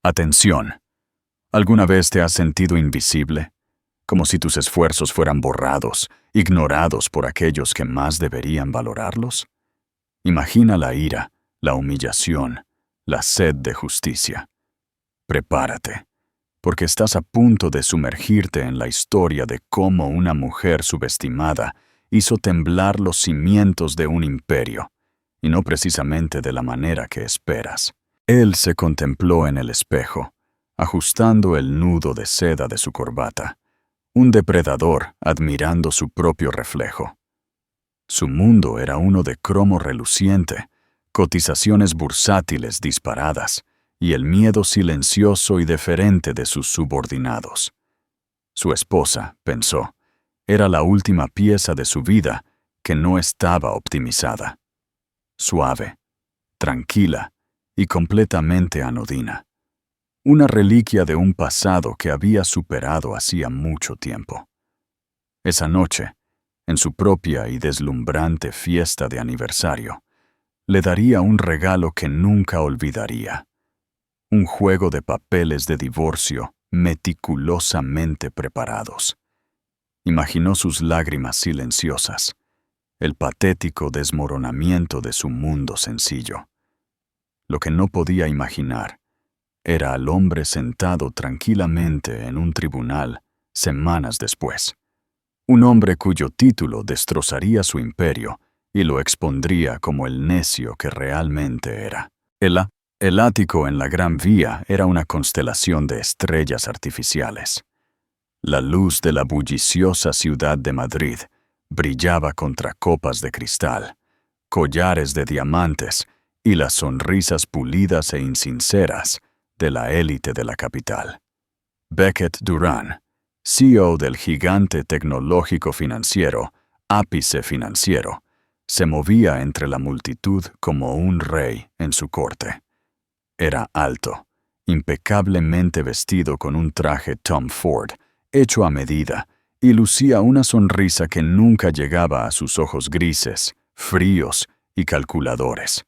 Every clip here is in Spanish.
Atención. ¿Alguna vez te has sentido invisible? Como si tus esfuerzos fueran borrados, ignorados por aquellos que más deberían valorarlos. Imagina la ira, la humillación, la sed de justicia. Prepárate, porque estás a punto de sumergirte en la historia de cómo una mujer subestimada hizo temblar los cimientos de un imperio, y no precisamente de la manera que esperas. Él se contempló en el espejo, ajustando el nudo de seda de su corbata, un depredador admirando su propio reflejo. Su mundo era uno de cromo reluciente, cotizaciones bursátiles disparadas y el miedo silencioso y deferente de sus subordinados. Su esposa, pensó, era la última pieza de su vida que no estaba optimizada. Suave, tranquila y completamente anodina. Una reliquia de un pasado que había superado hacía mucho tiempo. Esa noche, en su propia y deslumbrante fiesta de aniversario, le daría un regalo que nunca olvidaría. Un juego de papeles de divorcio meticulosamente preparados. Imaginó sus lágrimas silenciosas, el patético desmoronamiento de su mundo sencillo. Lo que no podía imaginar era al hombre sentado tranquilamente en un tribunal semanas después. Un hombre cuyo título destrozaría su imperio y lo expondría como el necio que realmente era. El ático en la Gran Vía era una constelación de estrellas artificiales. La luz de la bulliciosa ciudad de Madrid brillaba contra copas de cristal, collares de diamantes y las sonrisas pulidas e insinceras de la élite de la capital. Beckett Durán, CEO del gigante tecnológico financiero, Ápice Financiero, se movía entre la multitud como un rey en su corte. Era alto, impecablemente vestido con un traje Tom Ford, hecho a medida, y lucía una sonrisa que nunca llegaba a sus ojos grises, fríos y calculadores.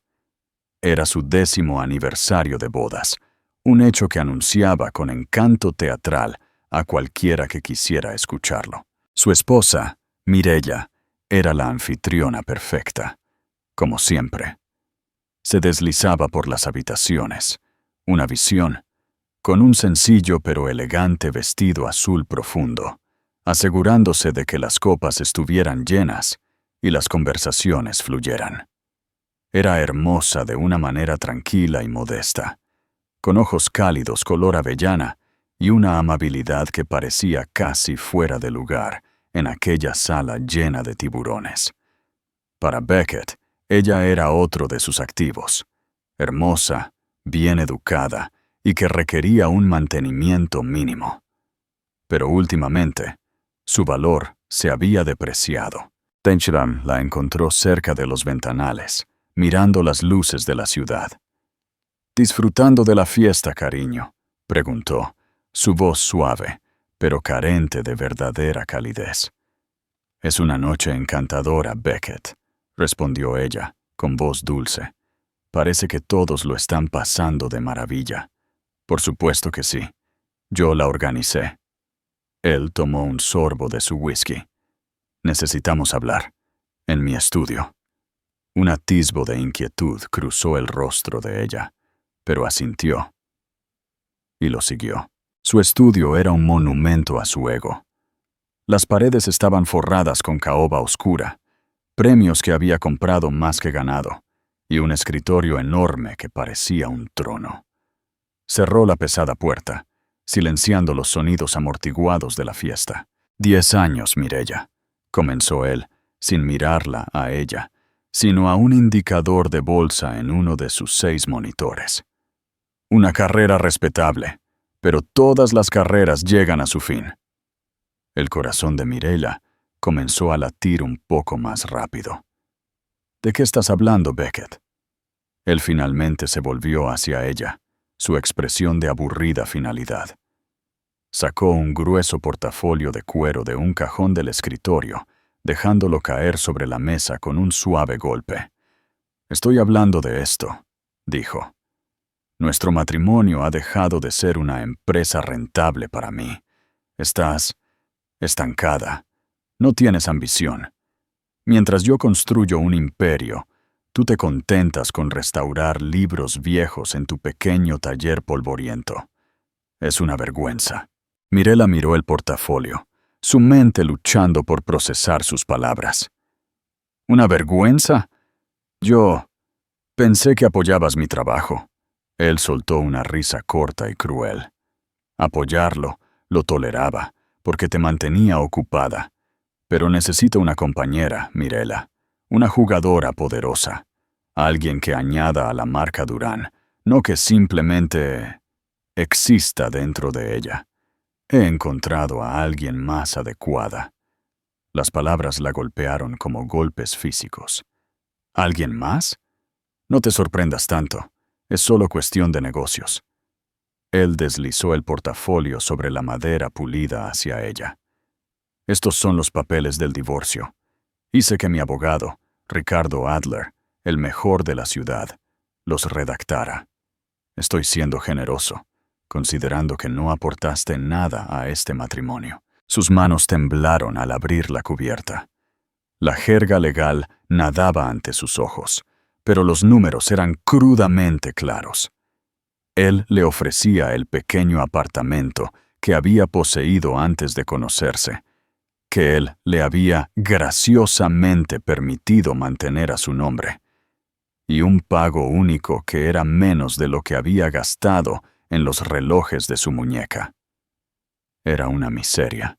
Era su 10º aniversario de bodas, un hecho que anunciaba con encanto teatral a cualquiera que quisiera escucharlo. Su esposa, Mireya, era la anfitriona perfecta, como siempre. Se deslizaba por las habitaciones, una visión, con un sencillo pero elegante vestido azul profundo, asegurándose de que las copas estuvieran llenas y las conversaciones fluyeran. Era hermosa de una manera tranquila y modesta, con ojos cálidos color avellana y una amabilidad que parecía casi fuera de lugar en aquella sala llena de tiburones. Para Beckett, ella era otro de sus activos, hermosa, bien educada y que requería un mantenimiento mínimo. Pero últimamente, su valor se había depreciado. Tenchram la encontró cerca de los ventanales, mirando las luces de la ciudad. «¿Disfrutando de la fiesta, cariño?», preguntó, su voz suave, pero carente de verdadera calidez. «Es una noche encantadora, Beckett», respondió ella, con voz dulce. «Parece que todos lo están pasando de maravilla». «Por supuesto que sí. Yo la organicé». Él tomó un sorbo de su whisky. «Necesitamos hablar. En mi estudio». Un atisbo de inquietud cruzó el rostro de ella, pero asintió. Y lo siguió. Su estudio era un monumento a su ego. Las paredes estaban forradas con caoba oscura, premios que había comprado más que ganado, y un escritorio enorme que parecía un trono. Cerró la pesada puerta, silenciando los sonidos amortiguados de la fiesta. 10 años, Mireya, comenzó él, sin mirarla a ella, sino a un indicador de bolsa en uno de sus 6 monitores. Una carrera respetable, pero todas las carreras llegan a su fin. El corazón de Mireya comenzó a latir un poco más rápido. ¿De qué estás hablando, Beckett? Él finalmente se volvió hacia ella, su expresión de aburrida finalidad. Sacó un grueso portafolio de cuero de un cajón del escritorio, dejándolo caer sobre la mesa con un suave golpe. «Estoy hablando de esto», dijo. Nuestro matrimonio ha dejado de ser una empresa rentable para mí. Estás estancada. No tienes ambición. Mientras yo construyo un imperio, tú te contentas con restaurar libros viejos en tu pequeño taller polvoriento. Es una vergüenza. Mirela miró el portafolio, su mente luchando por procesar sus palabras. ¿Una vergüenza? Yo pensé que apoyabas mi trabajo. Él soltó una risa corta y cruel. Apoyarlo, lo toleraba, porque te mantenía ocupada. Pero necesito una compañera, Mirela, una jugadora poderosa, alguien que añada a la marca Durán, no que simplemente exista dentro de ella. He encontrado a alguien más adecuada. Las palabras la golpearon como golpes físicos. ¿Alguien más? No te sorprendas tanto. Es solo cuestión de negocios. Él deslizó el portafolio sobre la madera pulida hacia ella. Estos son los papeles del divorcio. Hice que mi abogado, Ricardo Adler, el mejor de la ciudad, los redactara. Estoy siendo generoso, considerando que no aportaste nada a este matrimonio. Sus manos temblaron al abrir la cubierta. La jerga legal nadaba ante sus ojos, pero los números eran crudamente claros. Él le ofrecía el pequeño apartamento que había poseído antes de conocerse, que él le había graciosamente permitido mantener a su nombre, y un pago único que era menos de lo que había gastado en los relojes de su muñeca. Era una miseria,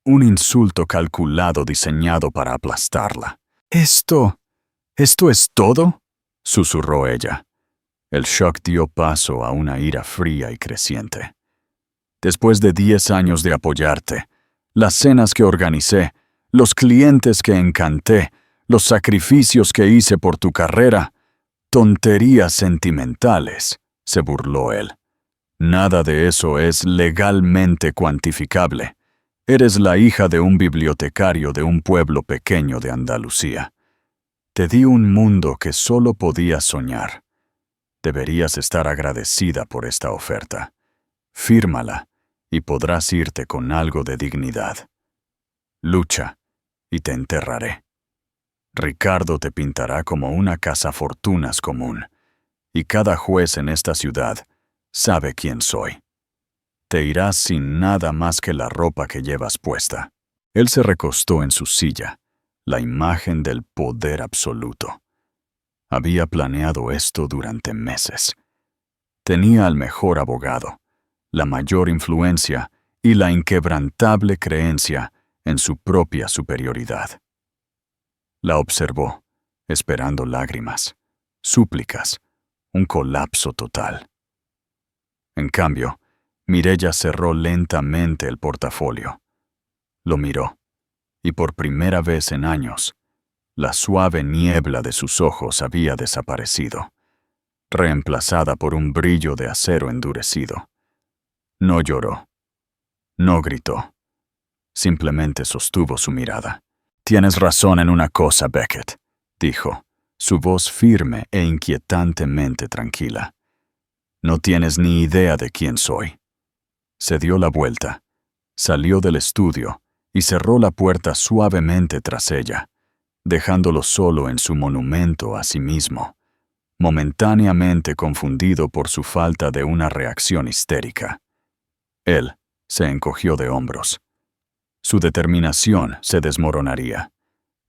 un insulto calculado diseñado para aplastarla. ¿Esto es todo?», susurró ella. El shock dio paso a una ira fría y creciente. «Después de 10 años de apoyarte, las cenas que organicé, los clientes que encanté, los sacrificios que hice por tu carrera, tonterías sentimentales», se burló él. «Nada de eso es legalmente cuantificable. Eres la hija de un bibliotecario de un pueblo pequeño de Andalucía. Te di un mundo que solo podías soñar. Deberías estar agradecida por esta oferta. Fírmala y podrás irte con algo de dignidad. Lucha y te enterraré. Ricardo te pintará como una cazafortunas común, y cada juez en esta ciudad sabe quién soy. Te irás sin nada más que la ropa que llevas puesta». Él se recostó en su silla, la imagen del poder absoluto. Había planeado esto durante meses. Tenía al mejor abogado, la mayor influencia y la inquebrantable creencia en su propia superioridad. La observó, esperando lágrimas, súplicas, un colapso total. En cambio, Mirella cerró lentamente el portafolio. Lo miró, y por primera vez en años, la suave niebla de sus ojos había desaparecido, reemplazada por un brillo de acero endurecido. No lloró, no gritó, simplemente sostuvo su mirada. «Tienes razón en una cosa, Beckett», dijo, su voz firme e inquietantemente tranquila. «No tienes ni idea de quién soy». Se dio la vuelta, salió del estudio y cerró la puerta suavemente tras ella, dejándolo solo en su monumento a sí mismo, momentáneamente confundido por su falta de una reacción histérica. Él se encogió de hombros. Su determinación se desmoronaría.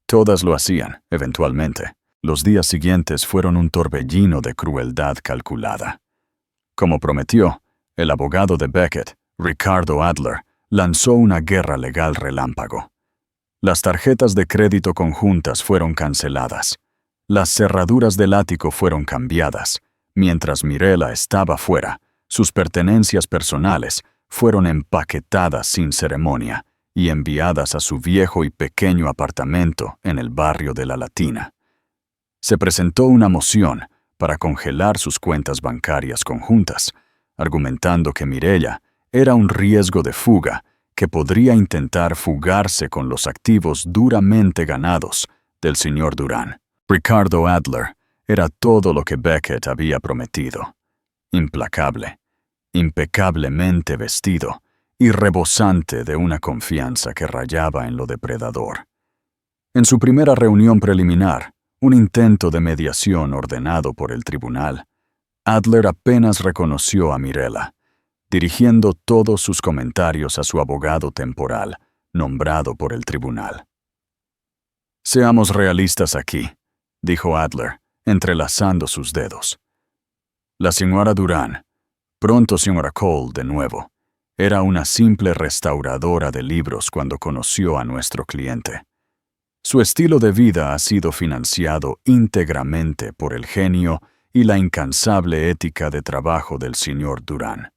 Todas lo hacían, eventualmente. Los días siguientes fueron un torbellino de crueldad calculada. Como prometió, el abogado de Beckett, Ricardo Adler, lanzó una guerra legal relámpago. Las tarjetas de crédito conjuntas fueron canceladas. Las cerraduras del ático fueron cambiadas. Mientras Mirella estaba fuera, sus pertenencias personales fueron empaquetadas sin ceremonia y enviadas a su viejo y pequeño apartamento en el barrio de La Latina. Se presentó una moción para congelar sus cuentas bancarias conjuntas, argumentando que Mirella era un riesgo de fuga que podría intentar fugarse con los activos duramente ganados del señor Durán. Ricardo Adler era todo lo que Beckett había prometido, implacable, impecablemente vestido y rebosante de una confianza que rayaba en lo depredador. En su primera reunión preliminar, un intento de mediación ordenado por el tribunal, Adler apenas reconoció a Mirella, dirigiendo todos sus comentarios a su abogado temporal, nombrado por el tribunal. «Seamos realistas aquí», dijo Adler, entrelazando sus dedos. La señora Durán, pronto señora Cole de nuevo, era una simple restauradora de libros cuando conoció a nuestro cliente. Su estilo de vida ha sido financiado íntegramente por el genio y la incansable ética de trabajo del señor Durán.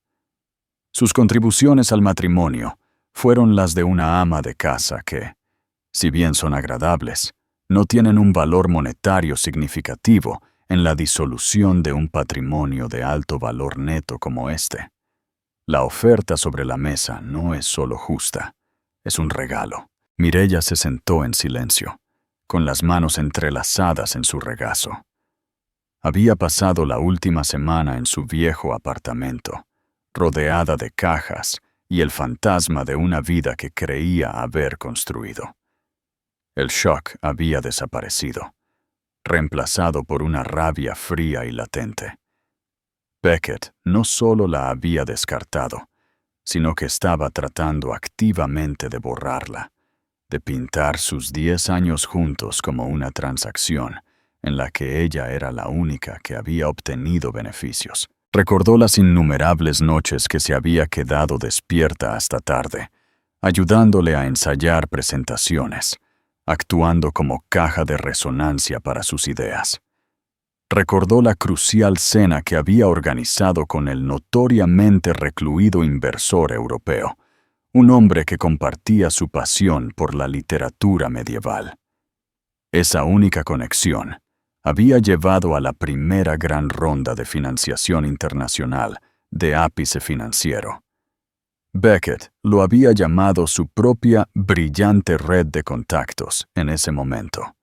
Sus contribuciones al matrimonio fueron las de una ama de casa que, si bien son agradables, no tienen un valor monetario significativo en la disolución de un patrimonio de alto valor neto como este. La oferta sobre la mesa no es solo justa, es un regalo. Mireia se sentó en silencio, con las manos entrelazadas en su regazo. Había pasado la última semana en su viejo apartamento, rodeada de cajas y el fantasma de una vida que creía haber construido. El shock había desaparecido, reemplazado por una rabia fría y latente. Beckett no solo la había descartado, sino que estaba tratando activamente de borrarla, de pintar sus 10 años juntos como una transacción en la que ella era la única que había obtenido beneficios. Recordó las innumerables noches que se había quedado despierta hasta tarde, ayudándole a ensayar presentaciones, actuando como caja de resonancia para sus ideas. Recordó la crucial cena que había organizado con el notoriamente recluido inversor europeo, un hombre que compartía su pasión por la literatura medieval. Esa única conexión había llevado a la primera gran ronda de financiación internacional de ápice financiero. Beckett lo había llamado su propia brillante red de contactos en ese momento.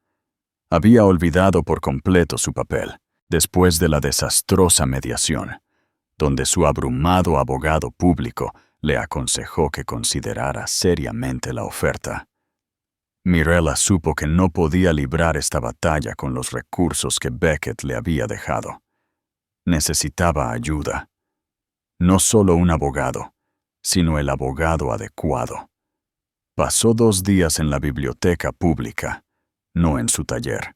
Había olvidado por completo su papel, después de la desastrosa mediación, donde su abrumado abogado público le aconsejó que considerara seriamente la oferta. Mirella supo que no podía librar esta batalla con los recursos que Beckett le había dejado. Necesitaba ayuda. No solo un abogado, sino el abogado adecuado. Pasó 2 días en la biblioteca pública, no en su taller,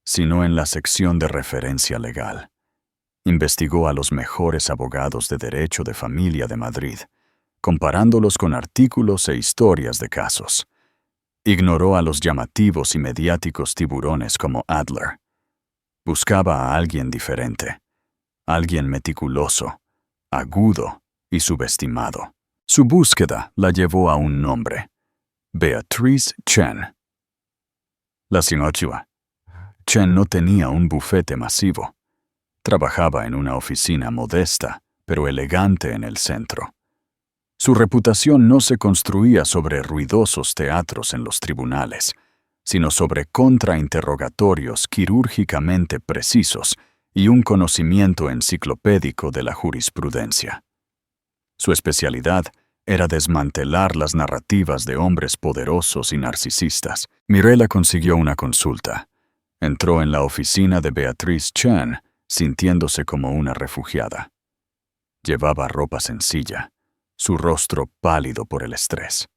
sino en la sección de referencia legal. Investigó a los mejores abogados de derecho de familia de Madrid, comparándolos con artículos e historias de casos. Ignoró a los llamativos y mediáticos tiburones como Adler. Buscaba a alguien diferente, alguien meticuloso, agudo y subestimado. Su búsqueda la llevó a un nombre: Beatrice Chen. La señora Chen no tenía un bufete masivo. Trabajaba en una oficina modesta, pero elegante en el centro. Su reputación no se construía sobre ruidosos teatros en los tribunales, sino sobre contrainterrogatorios quirúrgicamente precisos y un conocimiento enciclopédico de la jurisprudencia. Su especialidad era desmantelar las narrativas de hombres poderosos y narcisistas. Mirella consiguió una consulta. Entró en la oficina de Beatrice Chen, sintiéndose como una refugiada. Llevaba ropa sencilla, su rostro pálido por el estrés.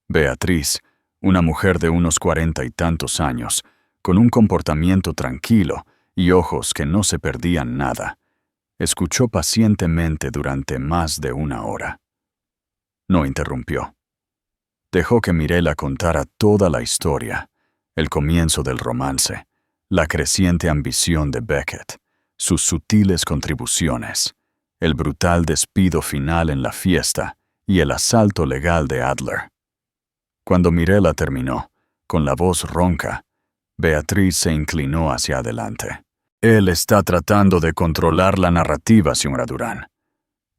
Beatriz, una mujer de unos 40 y tantos años, con un comportamiento tranquilo y ojos que no se perdían nada, escuchó pacientemente durante más de 1 hora. No interrumpió. Dejó que Mirella contara toda la historia, el comienzo del romance, la creciente ambición de Beckett, sus sutiles contribuciones, el brutal despido final en la fiesta y el asalto legal de Adler. Cuando Mirella terminó, con la voz ronca, Beatriz se inclinó hacia adelante. Él está tratando de controlar la narrativa, señora Durán.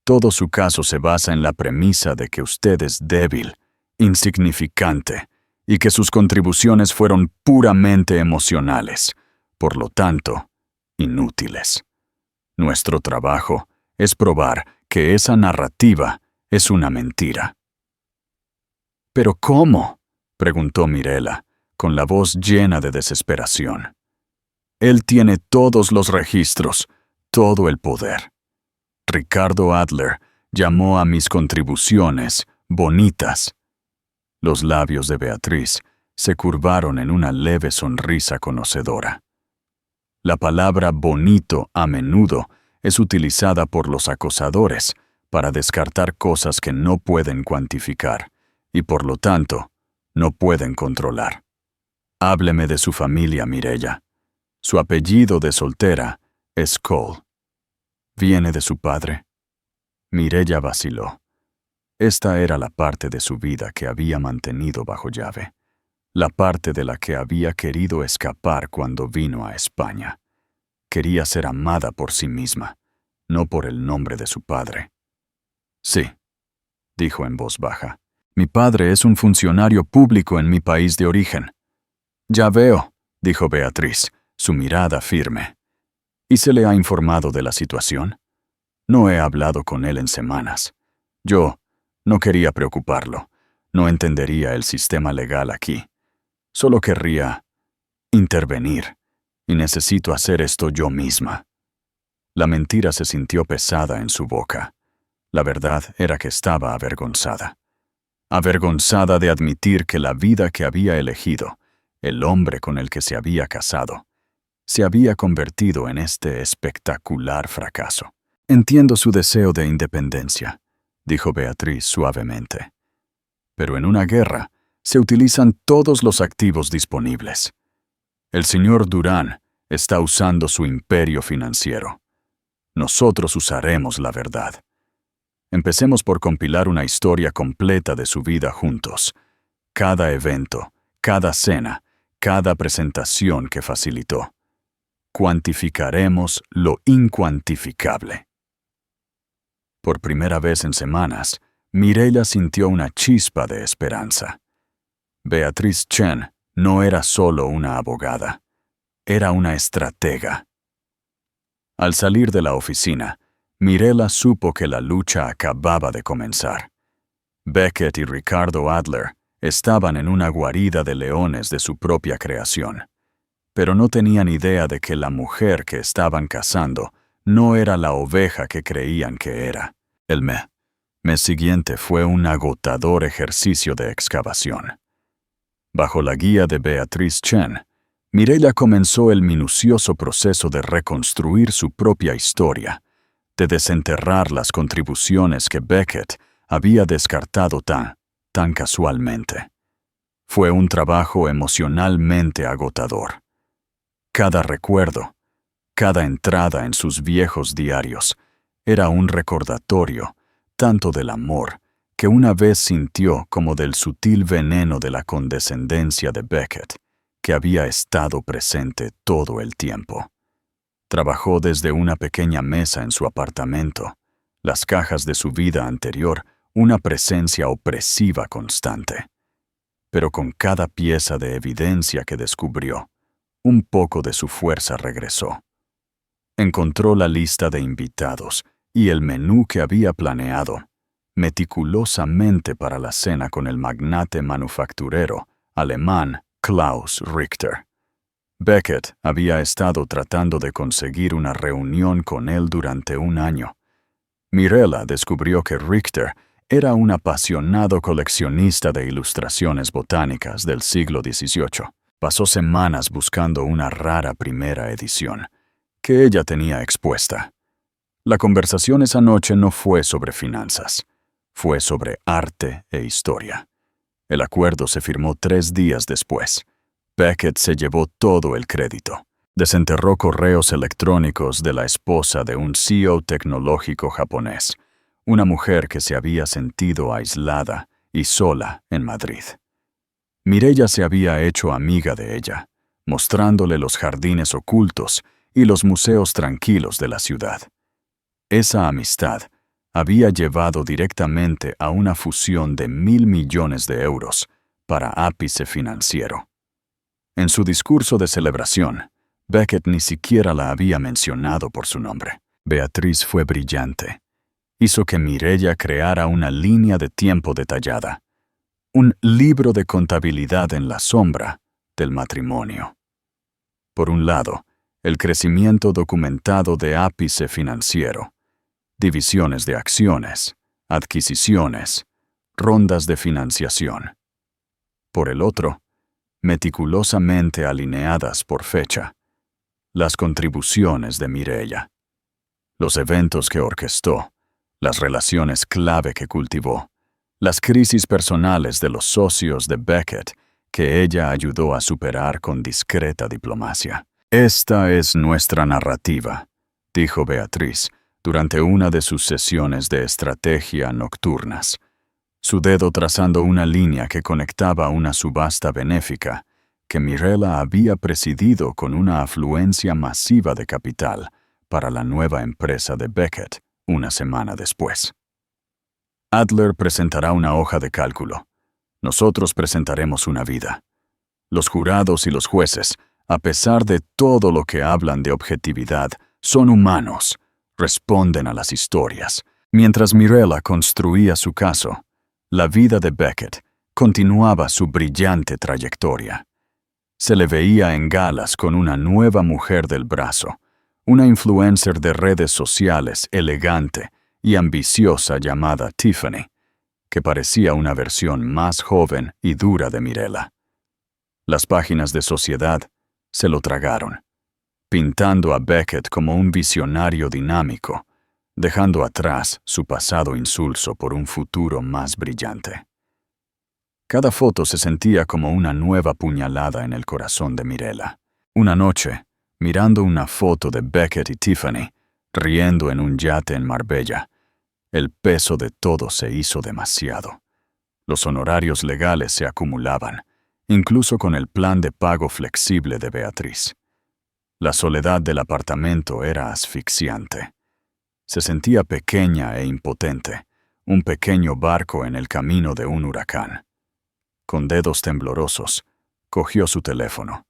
Todo su caso se basa en la premisa de que usted es débil, insignificante, y que sus contribuciones fueron puramente emocionales, por lo tanto, inútiles. Nuestro trabajo es probar que esa narrativa es una mentira. ¿Pero cómo?, preguntó Mirella, con la voz llena de desesperación. Él tiene todos los registros, todo el poder. Ricardo Adler llamó a mis contribuciones bonitas. Los labios de Beatriz se curvaron en una leve sonrisa conocedora. La palabra bonito a menudo es utilizada por los acosadores para descartar cosas que no pueden cuantificar y por lo tanto no pueden controlar. Hábleme de su familia, Mirella. Su apellido de soltera es Cole. ¿Viene de su padre? Mirella vaciló. Esta era la parte de su vida que había mantenido bajo llave, la parte de la que había querido escapar cuando vino a España. Quería ser amada por sí misma, no por el nombre de su padre. Sí, dijo en voz baja. Mi padre es un funcionario público en mi país de origen. Ya veo, dijo Beatriz, su mirada firme. ¿Y se le ha informado de la situación? No he hablado con él en semanas. Yo no quería preocuparlo. No entendería el sistema legal aquí. Solo querría intervenir, y necesito hacer esto yo misma. La mentira se sintió pesada en su boca. La verdad era que estaba avergonzada. Avergonzada de admitir que la vida que había elegido, el hombre con el que se había casado, se había convertido en este espectacular fracaso. Entiendo su deseo de independencia, dijo Beatriz suavemente. Pero en una guerra se utilizan todos los activos disponibles. El señor Durán está usando su imperio financiero. Nosotros usaremos la verdad. Empecemos por compilar una historia completa de su vida juntos. Cada evento, cada cena, cada presentación que facilitó. Cuantificaremos lo incuantificable. Por primera vez en semanas, Mirella sintió una chispa de esperanza. Beatriz Chen no era solo una abogada, era una estratega. Al salir de la oficina, Mirella supo que la lucha acababa de comenzar. Beckett y Ricardo Adler estaban en una guarida de leones de su propia creación, pero no tenían idea de que la mujer que estaban cazando no era la oveja que creían que era. El mes siguiente fue un agotador ejercicio de excavación. Bajo la guía de Beatriz Chen, Mirella comenzó el minucioso proceso de reconstruir su propia historia, de desenterrar las contribuciones que Beckett había descartado tan casualmente. Fue un trabajo emocionalmente agotador. Cada recuerdo, cada entrada en sus viejos diarios, era un recordatorio, tanto del amor, que una vez sintió como del sutil veneno de la condescendencia de Beckett, que había estado presente todo el tiempo. Trabajó desde una pequeña mesa en su apartamento, las cajas de su vida anterior, una presencia opresiva constante. Pero con cada pieza de evidencia que descubrió, un poco de su fuerza regresó. Encontró la lista de invitados y el menú que había planeado, meticulosamente para la cena con el magnate manufacturero alemán Klaus Richter. Beckett había estado tratando de conseguir una reunión con él durante un año. Mirella descubrió que Richter era un apasionado coleccionista de ilustraciones botánicas del siglo XVIII. Pasó semanas buscando una rara primera edición, que ella tenía expuesta. La conversación esa noche no fue sobre finanzas, fue sobre arte e historia. El acuerdo se firmó 3 días después. Beckett se llevó todo el crédito. Desenterró correos electrónicos de la esposa de un CEO tecnológico japonés, una mujer que se había sentido aislada y sola en Madrid. Mirella se había hecho amiga de ella, mostrándole los jardines ocultos y los museos tranquilos de la ciudad. Esa amistad había llevado directamente a una fusión de 1.000 millones de euros para ápice financiero. En su discurso de celebración, Beckett ni siquiera la había mencionado por su nombre. Beatriz fue brillante. Hizo que Mireya creara una línea de tiempo detallada, un libro de contabilidad en la sombra del matrimonio. Por un lado, el crecimiento documentado de ápice financiero, divisiones de acciones, adquisiciones, rondas de financiación. Por el otro, meticulosamente alineadas por fecha, las contribuciones de Mireya, los eventos que orquestó, las relaciones clave que cultivó, las crisis personales de los socios de Beckett que ella ayudó a superar con discreta diplomacia. «Esta es nuestra narrativa», dijo Beatriz durante una de sus sesiones de estrategia nocturnas, su dedo trazando una línea que conectaba una subasta benéfica que Mirella había presidido con una afluencia masiva de capital para la nueva empresa de Beckett una semana después. Adler presentará una hoja de cálculo. Nosotros presentaremos una vida. Los jurados y los jueces, a pesar de todo lo que hablan de objetividad, son humanos, responden a las historias. Mientras Mirella construía su caso, la vida de Beckett continuaba su brillante trayectoria. Se le veía en galas con una nueva mujer del brazo, una influencer de redes sociales elegante y ambiciosa llamada Tiffany, que parecía una versión más joven y dura de Mirella. Las páginas de Sociedad se lo tragaron, pintando a Beckett como un visionario dinámico, dejando atrás su pasado insulso por un futuro más brillante. Cada foto se sentía como una nueva puñalada en el corazón de Mirella. Una noche, mirando una foto de Beckett y Tiffany, riendo en un yate en Marbella, el peso de todo se hizo demasiado. Los honorarios legales se acumulaban, incluso con el plan de pago flexible de Beatriz. La soledad del apartamento era asfixiante. Se sentía pequeña e impotente, un pequeño barco en el camino de un huracán. Con dedos temblorosos, cogió su teléfono.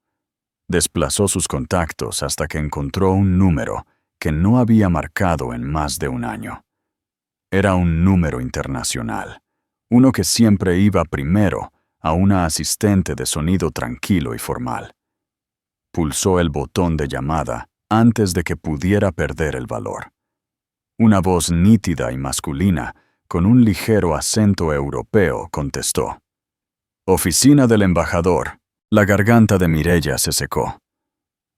Desplazó sus contactos hasta que encontró un número que no había marcado en más de un año. Era un número internacional, uno que siempre iba primero a una asistente de sonido tranquilo y formal. Pulsó el botón de llamada antes de que pudiera perder el valor. Una voz nítida y masculina, con un ligero acento europeo, contestó. «Oficina del embajador». La garganta de Mirella se secó.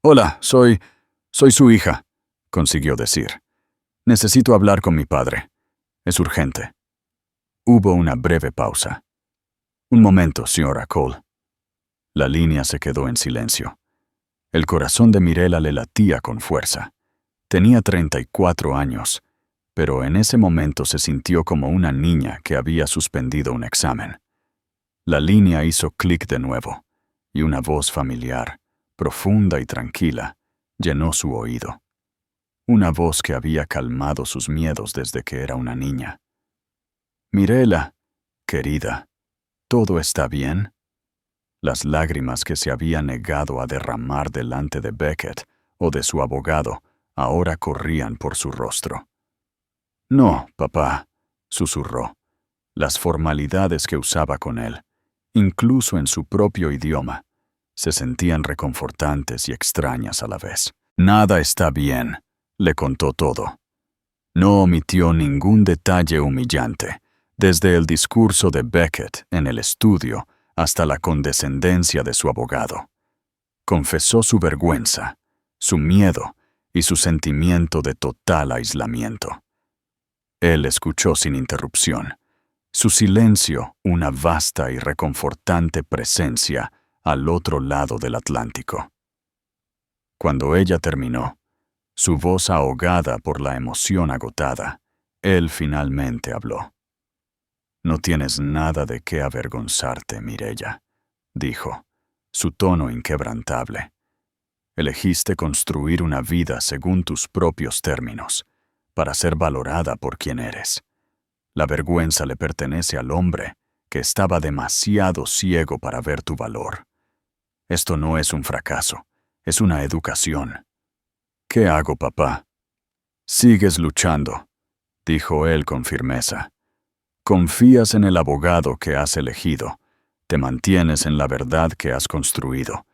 «Hola, soy su hija», consiguió decir. «Necesito hablar con mi padre. Es urgente». Hubo una breve pausa. «Un momento, señora Cole». La línea se quedó en silencio. El corazón de Mirella le latía con fuerza. Tenía 34 años, pero en ese momento se sintió como una niña que había suspendido un examen. La línea hizo clic de nuevo, y una voz familiar, profunda y tranquila, llenó su oído. Una voz que había calmado sus miedos desde que era una niña. «Mirella, querida, ¿todo está bien?» Las lágrimas que se había negado a derramar delante de Beckett o de su abogado ahora corrían por su rostro. «No, papá», susurró. Las formalidades que usaba con él, incluso en su propio idioma, se sentían reconfortantes y extrañas a la vez. «Nada está bien», le contó todo. No omitió ningún detalle humillante, desde el discurso de Beckett en el estudio hasta la condescendencia de su abogado. Confesó su vergüenza, su miedo y su sentimiento de total aislamiento. Él escuchó sin interrupción, su silencio una vasta y reconfortante presencia al otro lado del Atlántico. Cuando ella terminó, su voz ahogada por la emoción agotada, él finalmente habló. «No tienes nada de qué avergonzarte, Mirella», dijo, su tono inquebrantable. «Elegiste construir una vida según tus propios términos, para ser valorada por quien eres. La vergüenza le pertenece al hombre que estaba demasiado ciego para ver tu valor. Esto no es un fracaso, es una educación». «¿Qué hago, papá?». Sigues luchando, dijo él con firmeza. Confías en el abogado que has elegido, te mantienes en la verdad que has construido,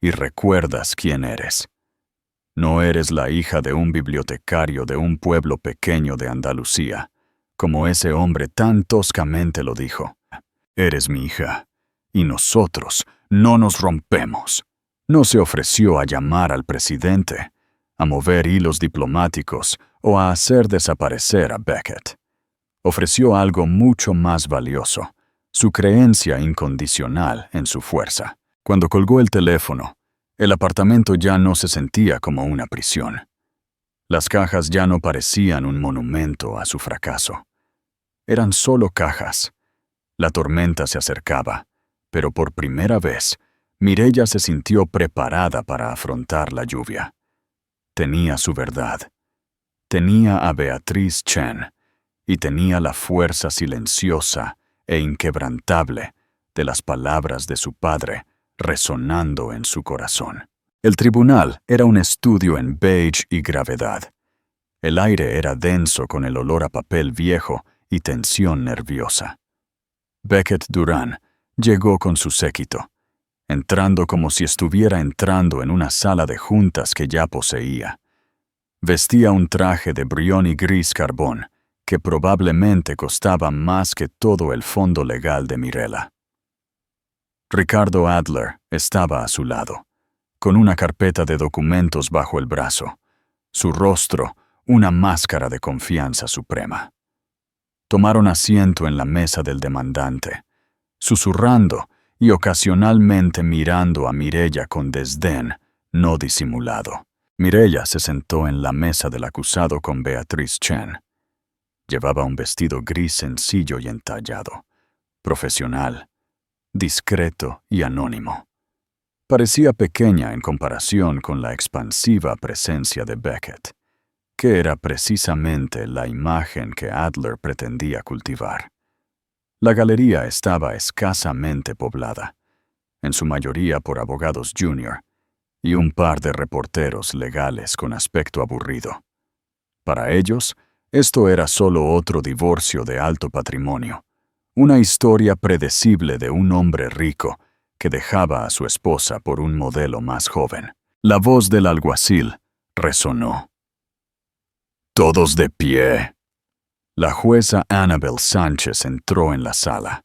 y recuerdas quién eres. No eres la hija de un bibliotecario de un pueblo pequeño de Andalucía, como ese hombre tan toscamente lo dijo. Eres mi hija, y nosotros no nos rompemos. No se ofreció a llamar al presidente, a mover hilos diplomáticos o a hacer desaparecer a Beckett. Ofreció algo mucho más valioso, su creencia incondicional en su fuerza. Cuando colgó el teléfono, el apartamento ya no se sentía como una prisión. Las cajas ya no parecían un monumento a su fracaso. Eran solo cajas. La tormenta se acercaba, pero por primera vez, Mireya se sintió preparada para afrontar la lluvia. Tenía su verdad. Tenía a Beatriz Chen y tenía la fuerza silenciosa e inquebrantable de las palabras de su padre resonando en su corazón. El tribunal era un estudio en beige y gravedad. El aire era denso con el olor a papel viejo y tensión nerviosa. Beckett Durán llegó con su séquito, entrando como si estuviera entrando en una sala de juntas que ya poseía. Vestía un traje de brioni gris carbón, que probablemente costaba más que todo el fondo legal de Mirella. Ricardo Adler estaba a su lado, con una carpeta de documentos bajo el brazo, su rostro una máscara de confianza suprema. Tomaron asiento en la mesa del demandante, susurrando y ocasionalmente mirando a Mireya con desdén no disimulado. Mireya se sentó en la mesa del acusado con Beatriz Chen. Llevaba un vestido gris sencillo y entallado, profesional, discreto y anónimo. Parecía pequeña en comparación con la expansiva presencia de Beckett, que era precisamente la imagen que Adler pretendía cultivar. La galería estaba escasamente poblada, en su mayoría por abogados junior, y un par de reporteros legales con aspecto aburrido. Para ellos, esto era solo otro divorcio de alto patrimonio, una historia predecible de un hombre rico que dejaba a su esposa por un modelo más joven. La voz del alguacil resonó. «Todos de pie». La jueza Annabel Sánchez entró en la sala.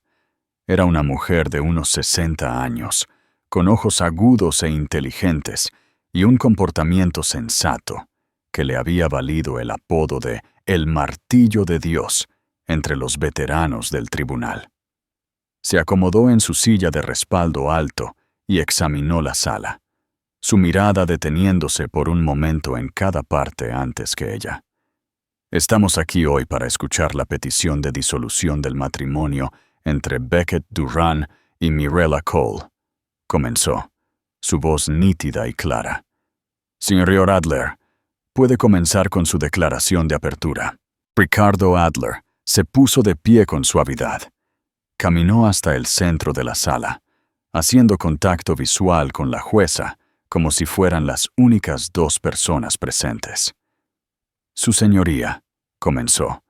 Era una mujer de unos 60 años, con ojos agudos e inteligentes y un comportamiento sensato, que le había valido el apodo de «El Martillo de Dios» entre los veteranos del tribunal. Se acomodó en su silla de respaldo alto y examinó la sala, su mirada deteniéndose por un momento en cada parte antes que ella. Estamos aquí hoy para escuchar la petición de disolución del matrimonio entre Beckett Durán y Mirella Cole. Comenzó, su voz nítida y clara. Señor Adler, puede comenzar con su declaración de apertura. Ricardo Adler se puso de pie con suavidad. Caminó hasta el centro de la sala, haciendo contacto visual con la jueza, como si fueran las únicas dos personas presentes. Su señoría, comenzó,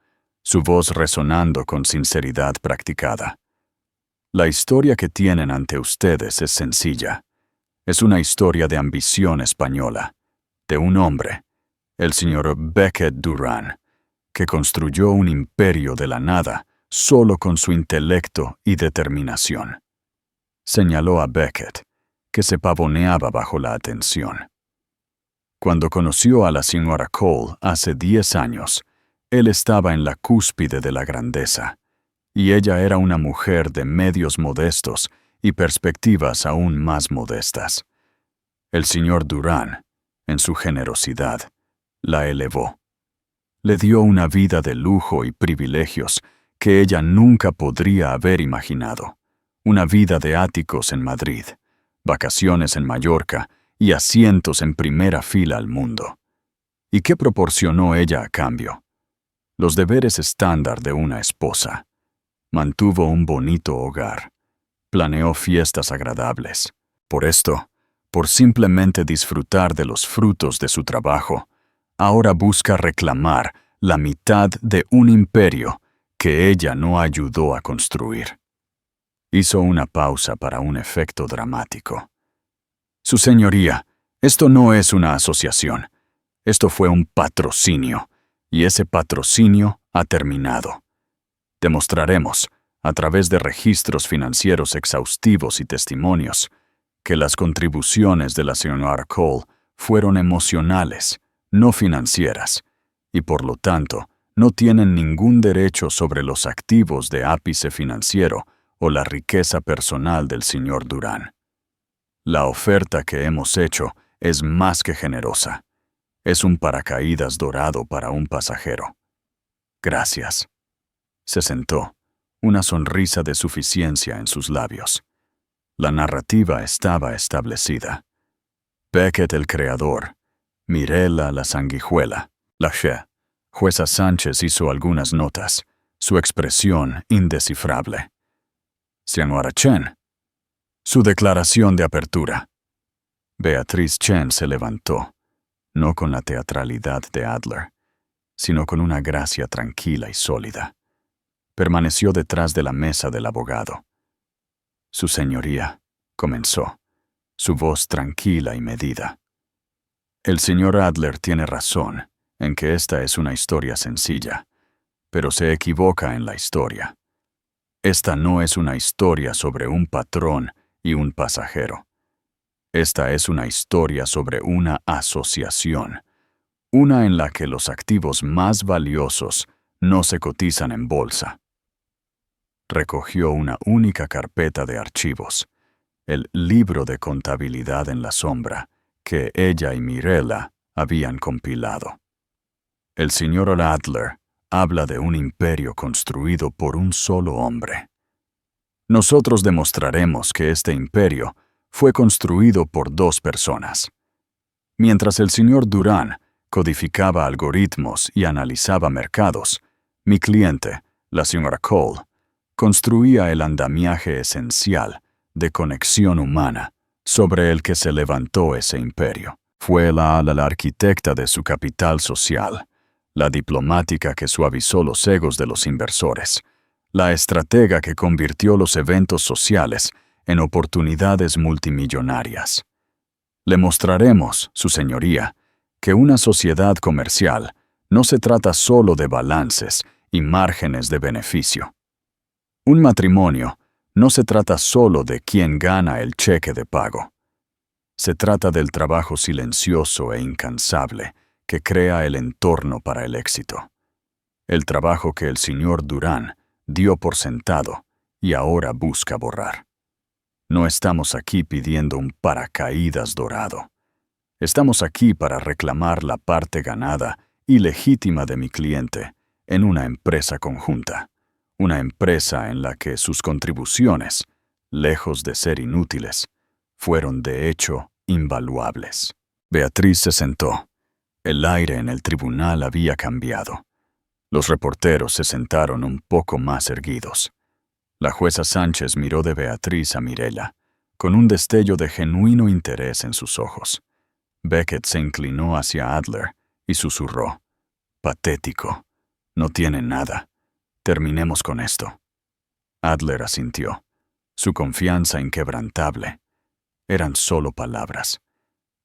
su voz resonando con sinceridad practicada. La historia que tienen ante ustedes es sencilla. Es una historia de ambición española, de un hombre, el señor Beckett Durán, que construyó un imperio de la nada solo con su intelecto y determinación. Señaló a Beckett, que se pavoneaba bajo la atención. Cuando conoció a la señora Cole hace 10 años, él estaba en la cúspide de la grandeza, y ella era una mujer de medios modestos y perspectivas aún más modestas. El señor Durán, en su generosidad, la elevó. Le dio una vida de lujo y privilegios que ella nunca podría haber imaginado. Una vida de áticos en Madrid, vacaciones en Mallorca y asientos en primera fila al mundo. ¿Y qué proporcionó ella a cambio? Los deberes estándar de una esposa. Mantuvo un bonito hogar. Planeó fiestas agradables. Por esto, por simplemente disfrutar de los frutos de su trabajo, ahora busca reclamar la mitad de un imperio que ella no ayudó a construir. Hizo una pausa para un efecto dramático. Su señoría, esto no es una asociación. Esto fue un patrocinio, y ese patrocinio ha terminado. Demostraremos, a través de registros financieros exhaustivos y testimonios, que las contribuciones de la señora Cole fueron emocionales, no financieras, y por lo tanto no tienen ningún derecho sobre los activos de ápice financiero o la riqueza personal del señor Durán. La oferta que hemos hecho es más que generosa. Es un paracaídas dorado para un pasajero. Gracias. Se sentó, una sonrisa de suficiencia en sus labios. La narrativa estaba establecida. Beckett el creador, Mirela la sanguijuela, Lachey. Jueza Sánchez hizo algunas notas, su expresión indescifrable. Señora Chen. Su declaración de apertura. Beatriz Chen se levantó, no con la teatralidad de Adler, sino con una gracia tranquila y sólida. Permaneció detrás de la mesa del abogado. Su señoría, comenzó, su voz tranquila y medida. El señor Adler tiene razón en que esta es una historia sencilla, pero se equivoca en la historia. Esta no es una historia sobre un patrón y un pasajero. Esta es una historia sobre una asociación, una en la que los activos más valiosos no se cotizan en bolsa. Recogió una única carpeta de archivos, el libro de contabilidad en la sombra, que ella y Mirela habían compilado. El señor Adler habla de un imperio construido por un solo hombre. Nosotros demostraremos que este imperio fue construido por 2 personas. Mientras el señor Durán codificaba algoritmos y analizaba mercados, mi cliente, la señora Cole, construía el andamiaje esencial de conexión humana sobre el que se levantó ese imperio. Fue la arquitecta de su capital social, la diplomática que suavizó los egos de los inversores, la estratega que convirtió los eventos sociales en oportunidades multimillonarias. Le mostraremos, su señoría, que una sociedad comercial no se trata solo de balances y márgenes de beneficio. Un matrimonio no se trata solo de quién gana el cheque de pago. Se trata del trabajo silencioso e incansable que crea el entorno para el éxito. El trabajo que el señor Durán dio por sentado y ahora busca borrar. No estamos aquí pidiendo un paracaídas dorado. Estamos aquí para reclamar la parte ganada y legítima de mi cliente en una empresa conjunta, una empresa en la que sus contribuciones, lejos de ser inútiles, fueron de hecho invaluables. Beatriz se sentó. El aire en el tribunal había cambiado. Los reporteros se sentaron un poco más erguidos. La jueza Sánchez miró de Beatriz a Mirela, con un destello de genuino interés en sus ojos. Beckett se inclinó hacia Adler y susurró: «Patético. No tiene nada. Terminemos con esto». Adler asintió, su confianza inquebrantable. Eran solo palabras.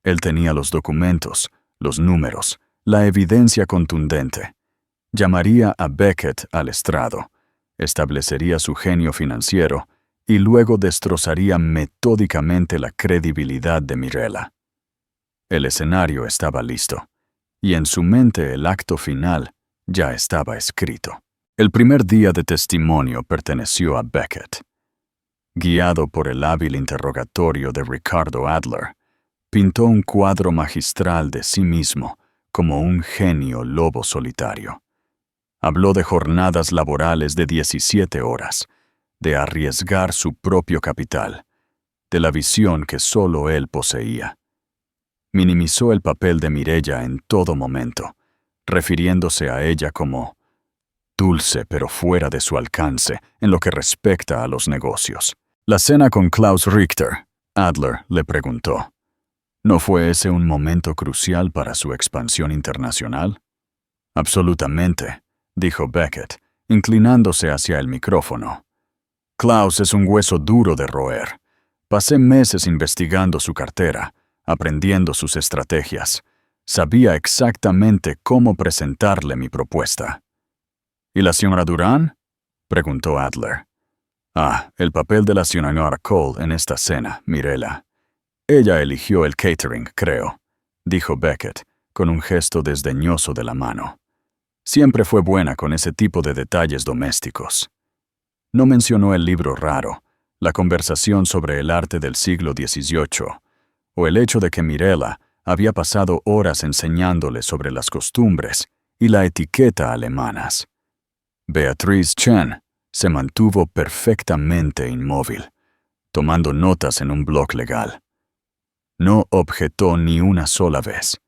Él tenía los documentos, los números, la evidencia contundente. Llamaría a Beckett al estrado, establecería su genio financiero y luego destrozaría metódicamente la credibilidad de Mirela. El escenario estaba listo, y en su mente el acto final ya estaba escrito. El primer día de testimonio perteneció a Beckett. Guiado por el hábil interrogatorio de Ricardo Adler, pintó un cuadro magistral de sí mismo como un genio lobo solitario. Habló de jornadas laborales de 17 horas, de arriesgar su propio capital, de la visión que solo él poseía. Minimizó el papel de Mireya en todo momento, refiriéndose a ella como dulce pero fuera de su alcance en lo que respecta a los negocios. La cena con Klaus Richter, Adler le preguntó. ¿No fue ese un momento crucial para su expansión internacional? Absolutamente, dijo Beckett, inclinándose hacia el micrófono. Klaus es un hueso duro de roer. Pasé meses investigando su cartera, aprendiendo sus estrategias. Sabía exactamente cómo presentarle mi propuesta. ¿Y la señora Durán? Preguntó Adler. El papel de la señora Cole en esta cena, Mirella. Ella eligió el catering, creo, dijo Beckett, con un gesto desdeñoso de la mano. Siempre fue buena con ese tipo de detalles domésticos. No mencionó el libro raro, la conversación sobre el arte del siglo XVIII, o el hecho de que Mirella había pasado horas enseñándole sobre las costumbres y la etiqueta alemanas. Beatrice Chen se mantuvo perfectamente inmóvil, tomando notas en un bloc legal. No objetó ni una sola vez.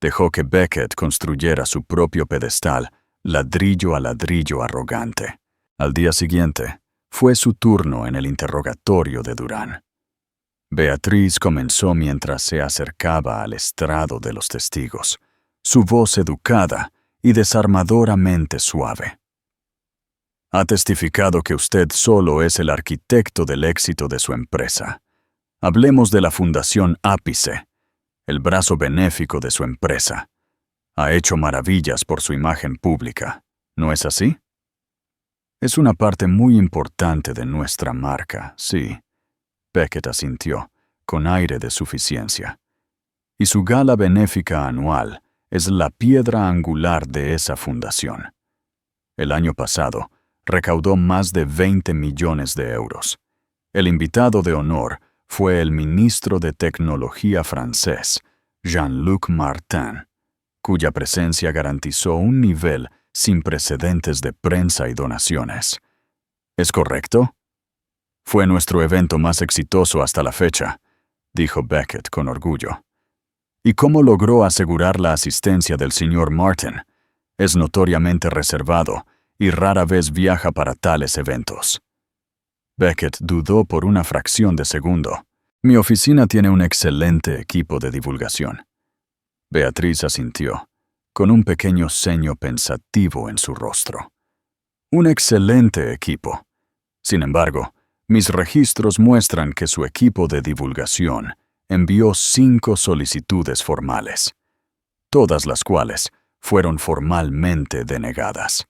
Dejó que Beckett construyera su propio pedestal, ladrillo a ladrillo arrogante. Al día siguiente, fue su turno en el interrogatorio de Durán. Beatriz comenzó mientras se acercaba al estrado de los testigos, su voz educada y desarmadoramente suave. Ha testificado que usted solo es el arquitecto del éxito de su empresa. Hablemos de la Fundación Ápice, el brazo benéfico de su empresa. Ha hecho maravillas por su imagen pública, ¿no es así? Es una parte muy importante de nuestra marca, sí. Beckett asintió, con aire de suficiencia. Y su gala benéfica anual es la piedra angular de esa fundación. El año pasado, recaudó más de 20 millones de euros. El invitado de honor fue el ministro de Tecnología francés, Jean-Luc Martin, cuya presencia garantizó un nivel sin precedentes de prensa y donaciones. ¿Es correcto? Fue nuestro evento más exitoso hasta la fecha, dijo Beckett con orgullo. ¿Y cómo logró asegurar la asistencia del señor Martin? Es notoriamente reservado y rara vez viaja para tales eventos. Beckett dudó por una fracción de segundo. Mi oficina tiene un excelente equipo de divulgación. Beatriz asintió, con un pequeño ceño pensativo en su rostro. Un excelente equipo. Sin embargo, mis registros muestran que su equipo de divulgación envió 5 solicitudes formales, todas las cuales fueron formalmente denegadas.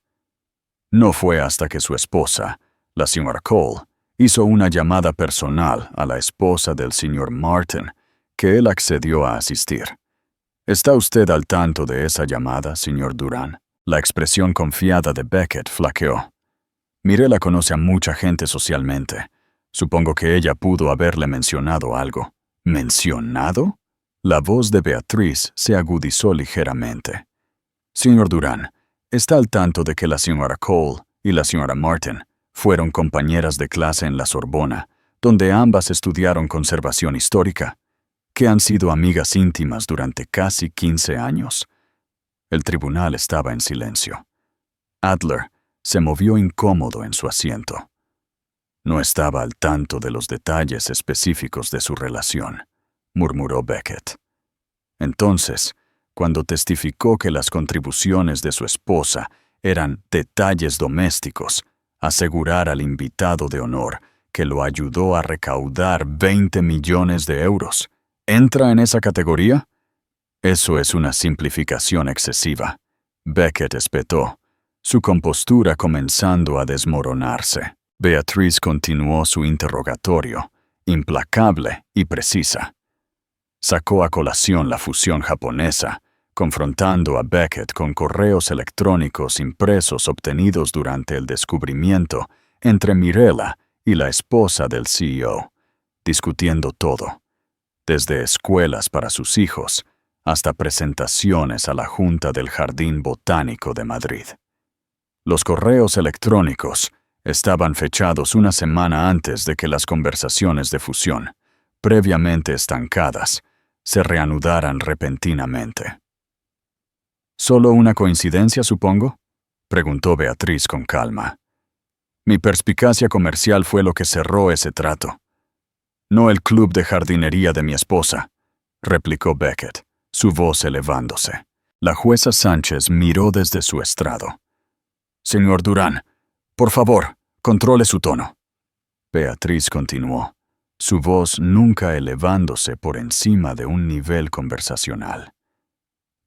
No fue hasta que su esposa, la señora Cole, hizo una llamada personal a la esposa del señor Martin que él accedió a asistir. ¿Está usted al tanto de esa llamada, señor Durán? La expresión confiada de Beckett flaqueó. Mirella conoce a mucha gente socialmente. Supongo que ella pudo haberle mencionado algo. ¿Mencionado? La voz de Beatriz se agudizó ligeramente. Señor Durán, ¿está al tanto de que la señora Cole y la señora Martin fueron compañeras de clase en la Sorbona, donde ambas estudiaron conservación histórica, que han sido amigas íntimas durante casi 15 años? El tribunal estaba en silencio. Adler se movió incómodo en su asiento. No estaba al tanto de los detalles específicos de su relación, murmuró Beckett. Entonces, cuando testificó que las contribuciones de su esposa eran detalles domésticos, asegurar al invitado de honor que lo ayudó a recaudar 20 millones de euros, ¿entra en esa categoría? Eso es una simplificación excesiva. Beckett espetó, su compostura comenzando a desmoronarse. Beatriz continuó su interrogatorio, implacable y precisa. Sacó a colación la fusión japonesa, confrontando a Beckett con correos electrónicos impresos obtenidos durante el descubrimiento entre Mirella y la esposa del CEO, discutiendo todo, desde escuelas para sus hijos hasta presentaciones a la Junta del Jardín Botánico de Madrid. Los correos electrónicos estaban fechados una semana antes de que las conversaciones de fusión, previamente estancadas, se reanudaran repentinamente. ¿Solo una coincidencia, supongo?, preguntó Beatriz con calma. Mi perspicacia comercial fue lo que cerró ese trato. No el club de jardinería de mi esposa. replicó Beckett, su voz elevándose. La jueza Sánchez miró desde su estrado. Señor Durán, por favor, controle su tono. Beatriz continuó, su voz nunca elevándose por encima de un nivel conversacional.